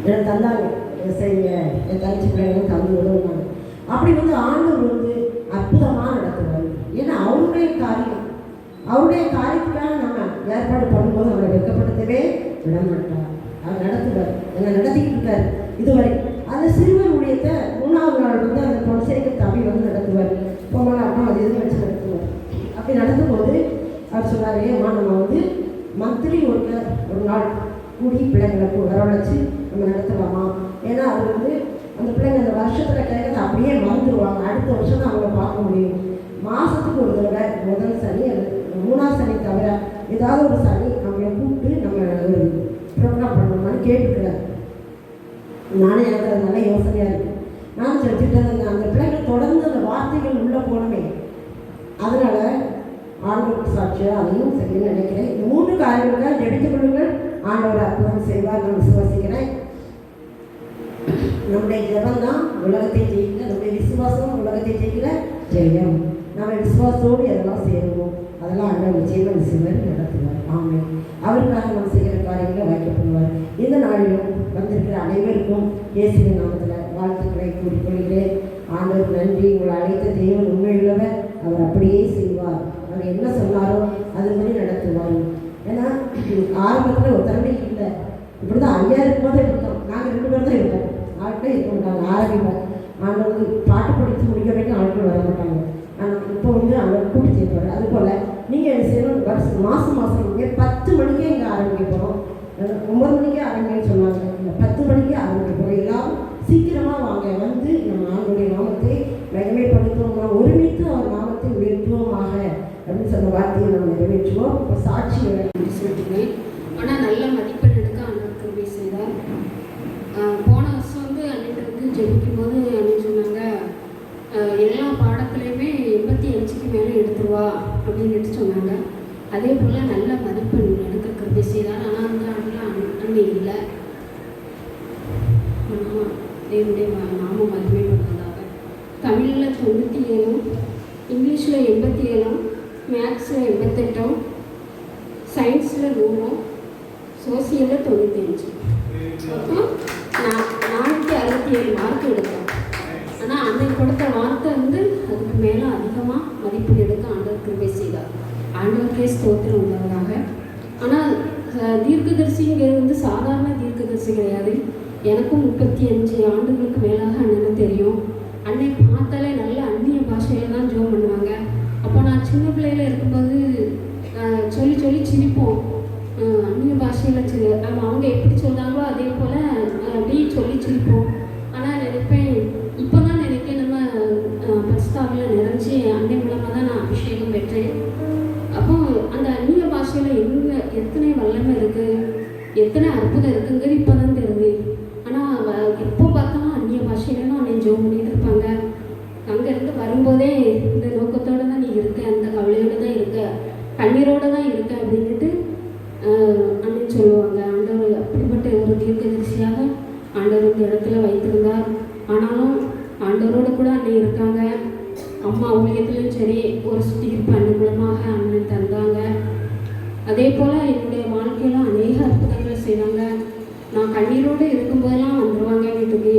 எனக்கு தந்தாங்க. செய்ய என் தங்கச்சி பிள்ளைங்களும் தந்து உதவுனாங்க. அப்படி ஆண்டவர் அற்புதமாக நடத்துவார். ஏன்னா அவருடைய காரியத்துக்காக நம்ம ஏற்பாடு பண்ணும்போது அவரை வெட்கப்படுத்தவே விட மாட்டார். அவர் நடத்துவார். என்னை நடத்திக்கிட்டு இருக்கார் இதுவரை. அந்த சிறுவர் ஊழியத்தை 3ஆவது நாள் அந்த பொன்சேக தம்பி நடத்துவார். பொம்மலாட்டம் அது எதுவும் வச்சு நடத்துவார். அப்படி நடத்தும்போது அவர் சொன்னார், ஏம்மா நம்ம மந்த்லி ஒரு நாள் கூடி பிள்ளைங்களுக்கு வரவழைச்சி நம்ம நடத்தலாமா? ஏன்னா அது அந்த பிள்ளைங்க அந்த வருஷத்தில் கிடைக்கிறத அப்படியே மறந்துடுவாங்க. அடுத்த வருஷம் தான் அவங்கள பார்க்க முடியும். மாதத்துக்கு ஒரு தடவை முதல் சனி அல்லது 3ஆவது சனி தவிர ஏதாவது ஒரு சனி அவங்கள கூப்பிட்டு நம்ம ஒரு ப்ரோக்ராம் பண்ணணுமான்னு கேட்டுக்கிறார். நானே எனக்கு அது நல்ல யோசனையாக இருக்குது. நான் செஞ்சுட்டு அந்த பிள்ளைங்க தொடர்ந்து அந்த வார்த்தைகள் உள்ளே போனமே. அதனால் ஆண்டவருக்கு சாட்சியாக அதையும் செய்யணும்னு நினைக்கிறேன். இந்த 3 காரியங்களுக்காக ஜெபித்துக் கொள்ளுங்கள். ஆண்டவர் அற்புதம் செய்வார். நான் விசுவாசிக்கிறேன். நம்முடைய ஜெபம் தான் உலகத்தை ஜெயிக்கல, நம்முடைய விசுவாசம் உலகத்தை ஜெயிக்கல ஜெயம். நம்ம விசுவாசத்தோடு எதெல்லாம் செய்யணுமோ அதெல்லாம் ஆண்டவர் நிச்சயமாக செய்வார், நடத்துவார். ஆமாம், அவருக்காக நம்ம செய்கிற காரியங்களை வாய்க்கப்படுவார். இந்த நாளிலும் வந்திருக்கிற அனைவருக்கும் இயேசுவின் நாமத்தில் வாழ்த்துக்களை கூறிக்கொள்கிறேன். ஆண்டவர் நன்றி. உங்களை அழைத்த தேவன் உண்மையுள்ளவர். அவர் அப்படியே செய்வார். அவர் என்ன சொன்னாரோ அதுபடி நடத்துவார். ஏன்னா ஆரம்பத்தில் ஒரு தடவை இல்லை. இப்படி தான் ஐயா இருக்கும்போது இருக்கோம். நாங்கள் 2 பேர் தான் இருக்கோம். ஆட்களே இருக்க மாட்டாங்க. ஆரம்பிப்பாங்க. ஆண்டவர் பாட்டு படித்து முடிக்க வரைக்கும் ஆட்கள் வர மாட்டாங்க. ஆனால் இப்போ அவங்க கூட்டி சேர்ப்பாரு. அதுபோல் நீங்கள் என்ன செய்யணும், மாதம் 10 மணிக்கே இங்கே ஆரம்பிக்க போகிறோம். 9 மணிக்கே ஆரம்பிக்கன்னு சொன்னாங்க. இந்த 10 மணிக்கே ஆரம்பிக்க போகிறோம். எல்லாரும் சீக்கிரமாக வாங்க, நம்ம ஆண்டுடைய நாமத்தை மகிமைப்படுத்துவோம், ஒருமித்து அவர் நாமத்தை உயர்த்துவோமாக அப்படின்னு சொன்ன வார்த்தையை நம்ம நிறைவேற்றுவோம். இப்போ சாட்சி சொல்லிட்டேன். ஆனால் நல்ல மதிப்பெண் எடுக்க அண்ணன் கிருபை செய்தார். போன வருஷம் அன்னைக்கு ஜெபிக்கும் போது அண்ணன் சொன்னாங்க, எல்லா பாடத்துலையுமே 85க்கு மேலே எடுத்துருவா அப்படின்னு சொன்னாங்க. அதே போல் நல்ல மதிப்பெண் எடுக்க கிருபை செய்தார். ஆனால் அந்த அண்ணன் இல்லை. தேவனுடைய நாமம் மகிமைப்படுவதாக. தமிழில் 97, இங்கிலீஷில் 87, மேக்ஸில் 88, சயின்ஸில் 100, சோசியலில் 95. மொத்தம் 467 மார்க் எடுத்தோம். ஆனால் அன்னைக்கு கொடுத்த வார்த்தை அதுக்கு மேலே அதிகமாக மதிப்பெண் எடுக்க ஆண்டவர் கிருபை செய்தார். ஆண்டவருக்கே ஸ்தோத்திரம் உள்ளவராக. ஆனால் தீர்க்கதரிசிங்கிறது சாதாரண தீர்க்கதரிசி கிடையாது. எனக்கும் 35 ஆண்டுகளுக்கு மேலாக அண்ணனை தெரியும். அன்னை பார்த்தாலே நல்ல அந்நிய பாஷையில் தான் ஜோம் பண்ணுவாங்க. அப்போ நான் சின்ன பிள்ளையில இருக்கும்போது சொல்லி சிரிப்போம். அந்நிய பாஷையில் அவங்க எப்படி சொல்கிறாங்களோ அதே போல் அப்படியே சொல்லி சிரிப்போம். ஆனால் நினைப்பேன், இப்போ தான் நினைப்பேன், நம்ம பரிசுத்தாவியில் நிறைஞ்சி அன்னை மூலமாக தான் நான் அபிஷேகம் பெற்றேன். அப்போ அந்த அந்நிய பாஷையில் எத்தனை வல்லமை இருக்குது, எத்தனை அற்புதம் இருக்குங்கிறது இப்போ தான் தெரியுது. ஆனால் எப்போ பார்த்தாலும் அந்நிய பாஷையில தான் அன்னை ஜோம் பண்ணிட்டு இருப்பாங்க. அங்கேருந்து வரும்போதே இந்த நோக்கத்தோடு தான் நீ இருக்க, அந்த கவலையோடு தான் இருக்க, கண்ணீரோடு தான் இருக்க அப்படின்ட்டு அண்ணன் சொல்லுவாங்க. ஆண்டவர் அப்படிப்பட்ட ஒரு தீர்க்கதரிசியாக ஆண்டவர் இந்த இடத்துல வைத்திருந்தார். ஆனாலும் ஆண்டவரோடு கூட அண்ணன் இருக்காங்க. அம்மா ஊழியத்துலையும் சரி ஒரு சுத்திகரிப்பு அண்ணன் மூலமாக அண்ணன் தந்தாங்க. அதே போல் என்னுடைய வாழ்க்கையில் அநேக அற்புதங்களை செய்வாங்க. நான் கண்ணீரோடு இருக்கும்போதெல்லாம் வந்துடுவாங்க வீட்டுக்கு.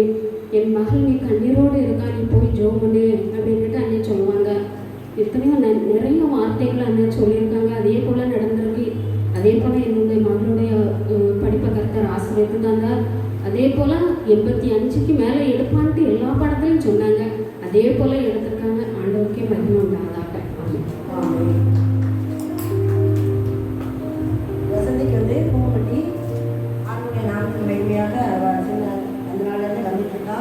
என் மகள் நீ கண்ணீரோடு இருக்கா, நீ போய் ஜோம் பண்ணு அப்படின்ட்டு அண்ணன் சொல்லுவாங்க. இது எத்தனையோ நிறைய வார்த்தைகள் அண்ணன் சொல்லியிருக்காங்க. அதே போல் நடந்திருக்கு. அதே போல் என்னுடைய மகளுடைய படிப்பை கர்த்தர் ஆசீர்வதித்து தந்தார். அதே போல் 85க்கு மேலே எடுப்பான்ட்டு எல்லா படத்துலையும் சொன்னாங்க. அதே போல் எடுத்திருக்காங்க. ஆண்டவருக்கே மகிமை உண்டாதாக. வசந்திக்கு வந்து பூம்பட்டி ஆண்டுடைய நாமத்தின் மகிமையாக அந்த நாள்லேருந்து வந்துட்டு இருக்கா.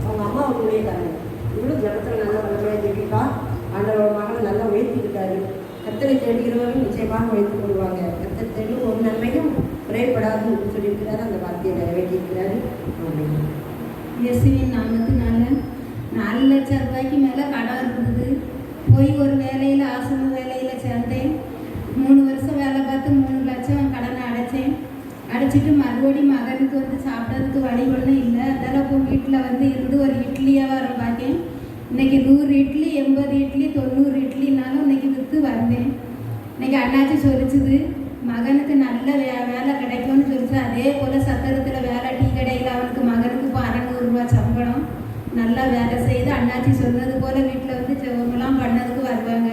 அவங்க அம்மா அவங்களுடைய காரணம் இவ்வளோ ஜபத்தில் நல்லா வல்லமையாக ஜெபிக்கா. ஆண்டவரோட மகளை நல்லா உயர்த்திக்கிட்டாரு. கர்த்தரை தேடுகிறவர்கள் நிச்சயமாக உயர்த்தி கொள்வாங்க. கர்த்தரை தேடி ஒரு நன்மையும் குறைபடாதுன்னு சொல்லியிருக்கிறாரு. அந்த வார்த்தையை நிறைவேற்றியிருக்கிறாரு. இயேசுவின் நாமத்தினால 4 லட்சம் ரூபாய்க்கு மேலே கடன் இருந்தது. போய் ஒரு வேலையில் ஆசிரம வேலையில் சேர்ந்தேன். 3 வருஷம் வேலை பார்த்து 3 லட்சம் கடனை அடைச்சேன். அடைச்சிட்டு மறுபடியும் மகனுக்கு வந்து சாப்பிட்றதுக்கு வழி ஒன்றும் இல்லை. அதெல்லாம் இப்போ வீட்டில் வந்து இருந்து ஒரு இட்லியாக வர பார்த்தேன். இன்றைக்கி 100 இட்லி 80 இட்லி 90 இட்லினாலும் இன்றைக்கி விற்று வந்தேன். இன்றைக்கி அண்ணாச்சி சொல்லிச்சுது மகனுக்கு நல்ல வேலை கிடைக்கும்னு சொல்லிச்சு. அதே போல் சத்திரத்தில் வேலை டீ கடையில் அவனுக்கு மகனுக்கு இப்போ 600 ரூபா சம்பளம். நல்லா வேலை செய்து அண்ணாச்சி சொன்னது போல் வீட்டில் வந்து செவங்கெல்லாம் பண்ணதுக்கு வருவாங்க.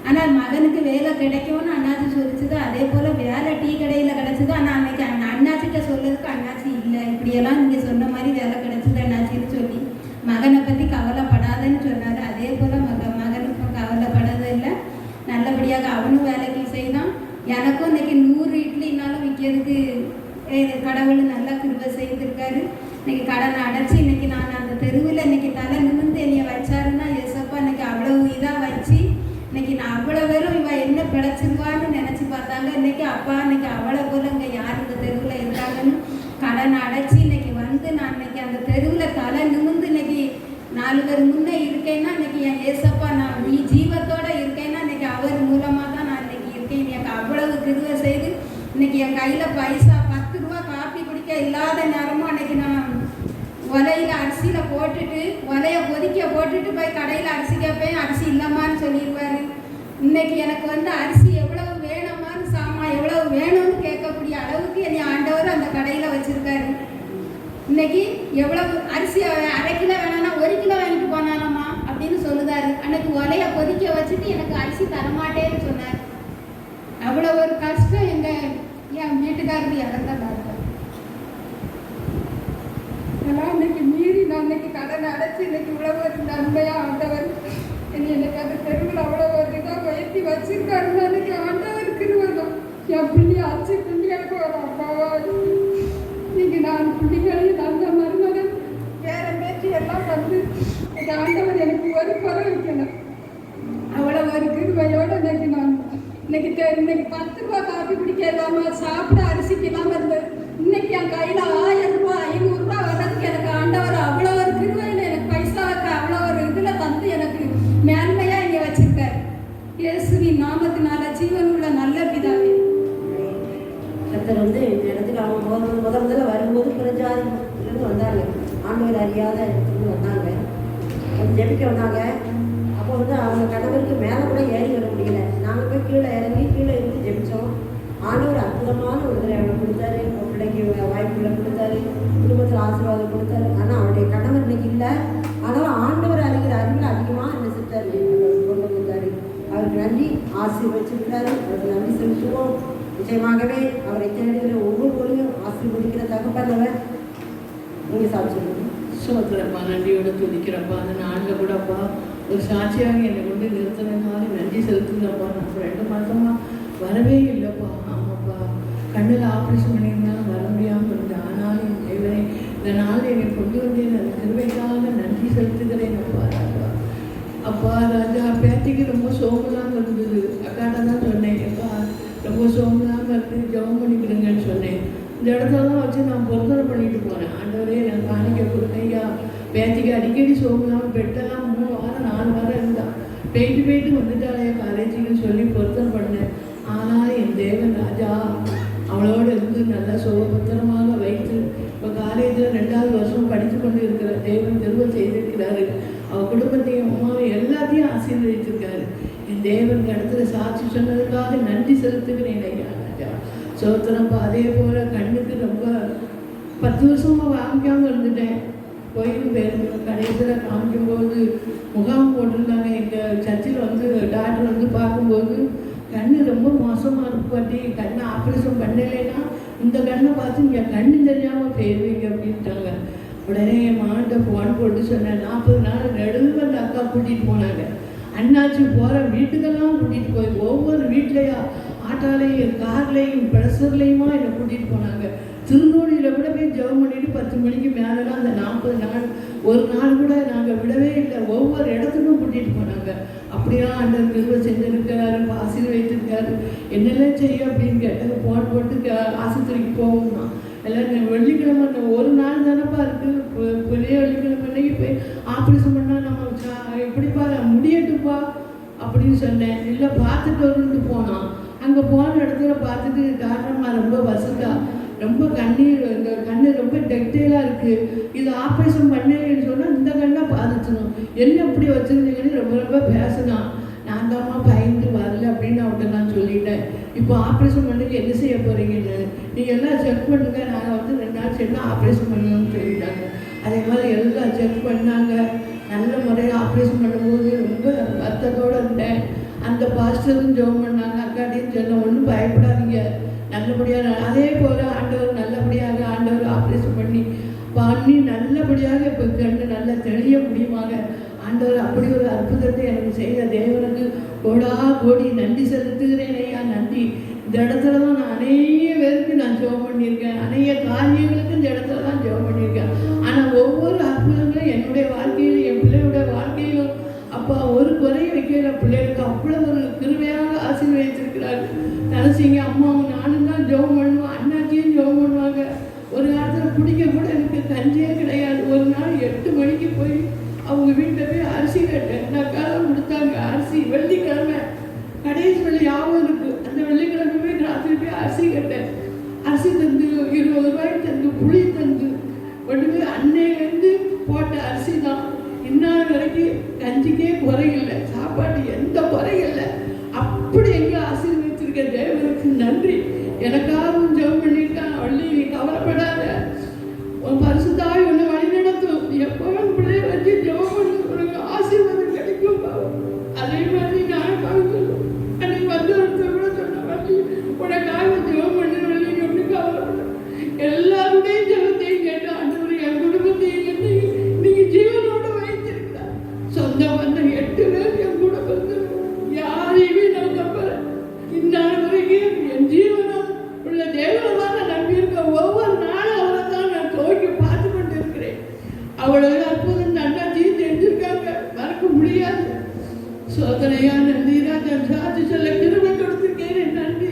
ஆனால் மகனுக்கு வேலை கிடைக்கும்னு அண்ணாச்சி சொல்லிச்சுது. அதே போல் வேலை டீ கடையில் கிடச்சிது. ஆனால் அன்றைக்கி அண்ணாச்சிட்ட சொல்லதுக்கு அண்ணாச்சி இல்லை, இப்படியெல்லாம் நீங்கள் சொன்ன மாதிரி வேலை கிடைச்சிது அண்ணாச்சின்னு சொல்லி மகனை பற்றி கவலைப்படாதன்னு சொன்னார். அதே போல் மகனுக்கும் கவலைப்படாத இல்லை, நல்லபடியாக அவனும் வேலைக்கு செய்தான். எனக்கும் இன்றைக்கி 100 இட்லினாலும் விற்கிறதுக்கு கடவுள் நல்லா கிருபை செய்திருக்காரு. இன்றைக்கி கடனை அடைச்சி இன்றைக்கி நான் அந்த தெருவில் இன்றைக்கி தலை நிமிர்ந்து என்னைய வச்சாருன்னா ஏசப்பா இன்றைக்கி அவ்வளோ இதாக வச்சு இன்றைக்கி நான் அவ்வளோ பேரும் இவன் என்ன பிழைச்சிருவான்னு நினச்சி பார்த்தாங்க. இன்றைக்கி அப்பா இன்றைக்கி அவ்வளோ போல் இங்கே யார் இந்த தெருவில் இருக்காங்கன்னு கடனை அடைச்சி இன்றைக்கி வந்து நான் இன்றைக்கி அந்த தெருவில் தலை நிமிர்ந்து இன்றைக்கி 4 பேர் முன்னே இருக்கேன்னா இன்றைக்கி என் ஏசப்பா நான் ஜீவத்தோடு இருக்கேன்னா இன்றைக்கி அவர் மூலமாக தான் நான் இன்றைக்கி இருக்கேன். எனக்கு அவ்வளவு கிருபை செய்து இன்றைக்கி என் கையில் பைசா 10 ரூபா காப்பி குடிக்க இல்லாத நேரமும் அன்றைக்கி நான் உலையில் அரிசியில் போட்டுட்டு உலையை கொதிக்க போட்டுட்டு போய் கடையில் அரிசி கேட்பேன். அரிசி இல்லைம்மான்னு சொல்லிடுவார். இன்றைக்கி எனக்கு வந்து அரிசி எவ்வளவு வேணுமான்னு சாமான் எவ்வளவு வேணும்னு கேட்கக்கூடிய அளவுக்கு என்னை ஆண்டவர் அந்த கடையில் வச்சுருக்காரு. இன்றைக்கி எவ்வளவு அரிசி 1/2 கிலோ வேணாம்னா 1 கிலோ வாங்கிட்டு போனானம்மா அப்படின்னு சொல்லுதாரு. அன்றைக்கி உலையை கொதிக்க வச்சுட்டு எனக்கு அரிசி தரமாட்டேன்னு சொன்னார். அவ்வளோ ஒரு கஷ்டம் என் வீட்டுக்காரர் இறந்தாங்க. ஆனால் இன்னைக்கு மீறி நான் இன்னைக்கு கடனை அடைச்சி இன்னைக்கு இவ்வளவு ஒரு நன்மையாக ஆண்டவர் எனக்கு அந்த தெருவில் அவ்வளோ ஒரு இதாக உயர்த்தி வச்சிருக்காருன்னு அன்னைக்கு ஆண்டவருக்குன்னு வரும். என் பிள்ளை 5 பிள்ளைகளுக்கு ஒரு அப்பாவா இன்னைக்கு 4 பிள்ளைகளையும் நல்ல மருமகன் வேற பேச்சு எல்லாம் வந்து இந்த ஆண்டவர் எனக்கு ஒரு குறை வைக்கணும். அவ்வளோ ஒரு கிருபையோடு இன்னைக்கு நான் இன்னைக்கு 10 ரூபா காப்பி குடிக்க இல்லாமல் சாப்பிட அரிசிக்கு இல்லாமல் இருந்தது. இன்னைக்கு என் கையில் 1000 ரூபா 500 ரூபா வர்றதுக்கு எனக்கு ஆண்டவர் அவ்வளோ ஒரு கிருபையில் எனக்கு பைசாவுக்கு அவ்வளோ ஒரு இதில் தந்து எனக்கு மேன்மையாக இங்கே வச்சிருக்காரு. இயேசுவின் நாமத்தினால ஜீவனுள்ள நல்ல பிதாவே. கர்த்தர் வந்து இந்த இடத்துக்கு அவங்க முதல்ல வரும்போது புறஜாதியிலேருந்து வந்தாங்க. ஆண்டவர் அறியாத இடத்துலேருந்து வந்தாங்க. ஜெபிக்க வந்தாங்க. அப்போ வந்து அவங்க கணவருக்கு மேலே கூட ஏறி வர முடியல. நாங்கள் போய் கீழே இறங்கி கீழே இருந்து ஜெபித்தோம். ஆண்டவர் அற்புதமான ஒரு அவளை கொடுத்தாரு. பிள்ளைக்கு வாய்ப்புகளை கொடுத்தாரு. குடும்பத்தில் ஆசீர்வாதம் கொடுத்தாரு. ஆனால் அவருடைய கணவர் இன்னைக்கு இல்லை. ஆனால் ஆண்டவர் அறிகிற அறிவில் அதிகமாக என்ன செஞ்சார் கொண்டு வந்தார். அவருக்கு நன்றி ஆசீர்வதிச்சிருக்கிறாரு. அவருக்கு நன்றி செலுத்துவோம். நிச்சயமாகவே அவரை தேடுகிற ஒவ்வொருவரையும் ஆசீர்வதிக்கிற தகப்பனவர். நீங்கள் சாட்சி சோத்திரப்பா, நன்றியோட துதிக்கிறப்பா. அந்த நாளில் கூடப்பா ஒரு சாட்சியாக என்னை கொண்டு நிறுத்தினதுனால நன்றி செலுத்துங்கப்பா. நான் 2 மாதமாக வரவே இல்லைப்பா. ஆமாப்பா, கண்ணில் ஆப்ரேஷன் பண்ணியிருந்தாலும் வர முடியாமல் இருந்தேன். ஆனாலும் என் தேவனை இந்த நாள் என்னை கொண்டு வந்தேன். அந்த திருவைக்காக நன்றி செலுத்துகிறேன் அப்பா. ராஜா அப்பா ராஜா, பேத்திக்கு ரொம்ப சோகலாமல் இருந்தது. அக்காட்ட தான் சொன்னேன், எப்பா ரொம்ப சோகலாமல் இருக்குது, ஜெபம் பண்ணிக்கிடுங்கன்னு சொன்னேன். இந்த இடத்துல தான் வச்சு நான் பொருத்தனை பண்ணிட்டு போனேன். ஆண்டவரே நான் காணிக்க கொடுத்தையா. பேத்திக்கு அடிக்கடி சோகலாமல் பெட்டெல்லாம் 3 வாரம் 4 வாரம் இருந்தான். போயிட்டு வந்துட்டாலே காலேஜுக்கு சொல்லி பொருத்தனை பண்ணேன். ஆனால் என் தேவன் ராஜா அவளோடு இருந்து நல்லா சுகபத்திரமாக வைத்து இப்போ காலேஜில் 2வது வருஷம் படித்து கொண்டு இருக்கிற தேவன் திரும்ப செய்திருக்கிறாரு. அவள் குடும்பத்தையும் அம்மாவும் எல்லாத்தையும் ஆசீர்வதிச்சிருக்காரு. என் தேவன் இடத்துல சாட்சி சொன்னதுக்காக நன்றி செலுத்துகிறேன் ஐயா ராஜா. சோத்திரப்பா, அதே போல் கண்ணுக்கு ரொம்ப 10 வருஷமாக வாங்கிக்காமல் இருந்துட்டேன். கோயிலும் போயிருந்தோம். கடைசியில் காமிக்கும்போது முகாம் போட்டிருந்தாங்க. எங்கள் சர்ச்சில் வந்து டாக்டர் வந்து பார்க்கும்போது கண் ரொம்ப மோசமாக இருக்கு பாட்டி, கண்ணை ஆப்ரேஷன் பண்ணலைன்னா இந்த கண்ணை பார்த்து நீங்கள் கண்ணு தெரியாமல் போயிடுவீங்க அப்படின்ட்டாங்க. உடனே என் மகன்கிட்ட ஃபோன் போட்டு சொன்னேன். 40 நாள் நடுவில் அந்த அக்கா கூட்டிகிட்டு போனாங்க. அண்ணாச்சி போகிற வீட்டுக்கெல்லாம் கூட்டிகிட்டு போய் ஒவ்வொரு வீட்லேயும் ஆட்டோலையும் கார்லேயும் ப்ரெஷர்லேயுமா என்னை கூட்டிகிட்டு போனாங்க. திருநூடியில் கூட போய் ஜெபம் பண்ணிட்டு 10 மணிக்கு மேலெலாம் அந்த 40 நாள் ஒரு நாள் கூட நாங்கள் விடவே இல்லை. ஒவ்வொரு இடத்துக்கும் கூட்டிகிட்டு போனாங்க. அப்படியா ஆண்டவர் கிருபை செஞ்சுருக்காரு, ஆசீர்வதித்திருக்காரு. என்னெல்லாம் செய்ய அப்படின்னு கேட்டாங்க. ஃபோன் போட்டு ஆஸ்பத்திரிக்கு போவோம்னா எல்லாம் வெள்ளிக்கிழமை ஒரு நாள் தானப்பா இருக்குது, பெரிய வெள்ளிக்கிழமை அன்னைக்கு போய் ஆப்ரேஷன் பண்ணால் நம்ம எப்படிப்பா முடியட்டுப்பா அப்படின்னு சொன்னேன். இல்லை பார்த்துட்டு வந்து போனான். அங்கே போன இடத்துல பார்த்துட்டு டாக்டர்மா ரொம்ப வசதா, ரொம்ப கண்ணீர், இந்த கண்ணு ரொம்ப டெக்டைலாக இருக்குது, இது ஆப்ரேஷன் பண்ணேன்னு சொன்னால் இந்த கண்ணை பாதிச்சிடும், என்ன இப்படி வச்சுருந்தீங்கன்னு ரொம்ப ரொம்ப பேசினான். நான் தான்மா பயந்து வரல அப்படின்னு அவர்கிட்ட நான் சொல்லிட்டேன். இப்போ ஆப்ரேஷன் பண்ணுறதுக்கு என்ன செய்ய போகிறீங்கன்னு, நீங்கள் எல்லாம் செக் பண்ணுங்க, நாங்கள் வந்து 2 நாள் சென்னா ஆப்ரேஷன் பண்ணணும்னு சொல்லிட்டாங்க. அதே மாதிரி எல்லாம் செக் பண்ணாங்க. நல்ல முறையில் ஆப்ரேஷன் பண்ணும்போது ரொம்ப வருத்தத்தோடு இருந்தேன். அந்த பாஸ்டரும் ஜெபம் பண்ணாங்க. அக்காட்டையும் சொன்ன ஒன்றும் பயப்படாதீங்க, நல்லபடியாக அதே போல் ஆண்டவர் நல்லபடியாக ஆண்டவர் ஆப்ரேஷன் பண்ணி நல்லபடியாக இப்போ கண்டு நல்லா தெளிய முடியுமாக ஆண்டவர் அப்படி ஒரு அற்புதத்தை எனக்கு செய்த தேவனுக்கு கோடி நன்றி செலுத்துகிறேன் ஐயா, நன்றி. இந்த இடத்துல தான் நான் அநேக பேருக்கு நான் ஜெபம் பண்ணியிருக்கேன், அநேக காரியங்களுக்கு இந்த இடத்துல தான் ஜெபம் பண்ணியிருக்கேன். ஆனால் ஒவ்வொரு அற்புதங்களும் என்னுடைய வாழ்க்கையிலும் என் பிள்ளையுடைய வாழ்க்கையிலும் அப்பா ஒரு குறைய வைக்கிற பிள்ளைகளுக்கு அவ்வளோ ஒரு கிருபையாக ஆசீர்வதித்திருக்கிறார். தனசிங்க அம்மாவும் நானும் தான் ஜெபம் பண்ணுவோம், அண்ணாச்சியும் ஜெபம் பண்ணுவாங்க. ஒரு காலத்தில் குடிக்க கூட எனக்கு கஞ்சியே கிடையாது. ஒரு நாள் 8 மணிக்கு போய் அவங்க வீட்டில் போய் அரிசி கேட்டேன். நக்காலம் கொடுத்தாங்க அரிசி. வெள்ளிக்கிழமை கடைசி வெள்ளி ஞாபகம் இருக்குது. அந்த வெள்ளிக்கிழமை போய் ராத்திரி போய் அரிசி கேட்டேன். அரிசி தந்து 20 ரூபாய்க்கு தந்து புளி தந்து ஒன்றுமே அன்னையிலேருந்து போட்ட அரிசி தான். இந்நாள் வரைக்கும் கஞ்சிக்கே குறையில்லை, சாப்பாடு எந்த குறையில்லை. அப்படி எங்களை ஆசீர்வதிச்சிருக்க தேவனுக்கு நன்றி. எனக்காகவும் ஜெபம் பண்ணியிருக்கான். வள்ளி நீ கவலைப்படாத, உன் பரிசுத்தாய் உன்னை வழி நடத்தும், எப்பவும் பிள்ளைய வச்சு ஜெபம் பண்ணி உனக்கு ஆசீர்வாதம் கிடைக்கும். அதே மாதிரி நான் பார்க்கணும். அன்னைக்கு வந்து ஒருத்தர் கூட சொன்ன வள்ளி உனக்காக ஜெபம் பண்ணி வள்ளி ஒன்று கவலைப்பட எல்லாருடைய ஜெபத்தையும் கேட்டு ஆண்டவர் என் குடும்பத்தையும் கேட்டு நீங்க ஜீவனோடு வைத்திருக்கிறார். சொந்த வந்த 8 பேர் என் கூட வந்து யாரையுமே நான் நம்புறேன். இந்நாள் வரைக்கும் என் ஜீவனம் உள்ள தேவனமாக நான் நம்பியிருக்கேன். ஒவ்வொரு நாளும் அவரை தான் நான் துவக்கி பார்த்து கொண்டு இருக்கிறேன். அவ்வளவு அற்புதம் அண்ணாச்சியும் தெரிஞ்சிருக்காங்க, மறக்க முடியாது. சோதனையா நன்றி ராஜா, சாட்சி சொல்ல கிருபை கொடுத்துருக்கேன், நன்றி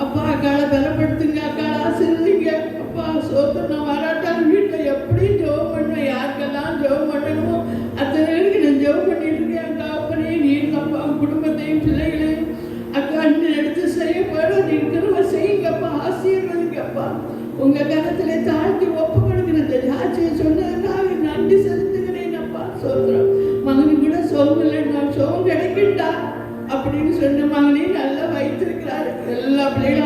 அப்பா. அக்காளை பலப்படுத்துங்க, அக்காளை ஆசீர்வதிங்க அப்பா. சோதனை வராட்டாலும் வீட்டில் எப்படியும் ஜெபம் பண்ணுவேன். யாருக்கெல்லாம் ஜெபம் பண்ணணுமோ அத்தனை பேருக்கு நான் ஜெபம் பண்ணிட்டு இருக்கேன். அக்கா அப்பனையும் நீங்க அப்பா குடும்பத்தையும் பிள்ளைகளையும் அக்கா எடுத்து செய்யப்பட நீங்க செய்யுங்கப்பா, ஆசீர்வதிங்கப்பா. உங்க கரத்துல தாழ்த்தி ஒப்பு கொடுக்கிறது சாட்சியை சொன்னதுக்காக நன்றி செலுத்துகிறேன் அப்பா. சோதரம் மகனுக்கு கூட சோகமில்லை, நான் சோகம் கிடைக்கிட்டா அப்படின்னு சொன்ன மகனையும் நல்லா வைத்திருக்கிறாரு. எல்லா பிள்ளைகளும்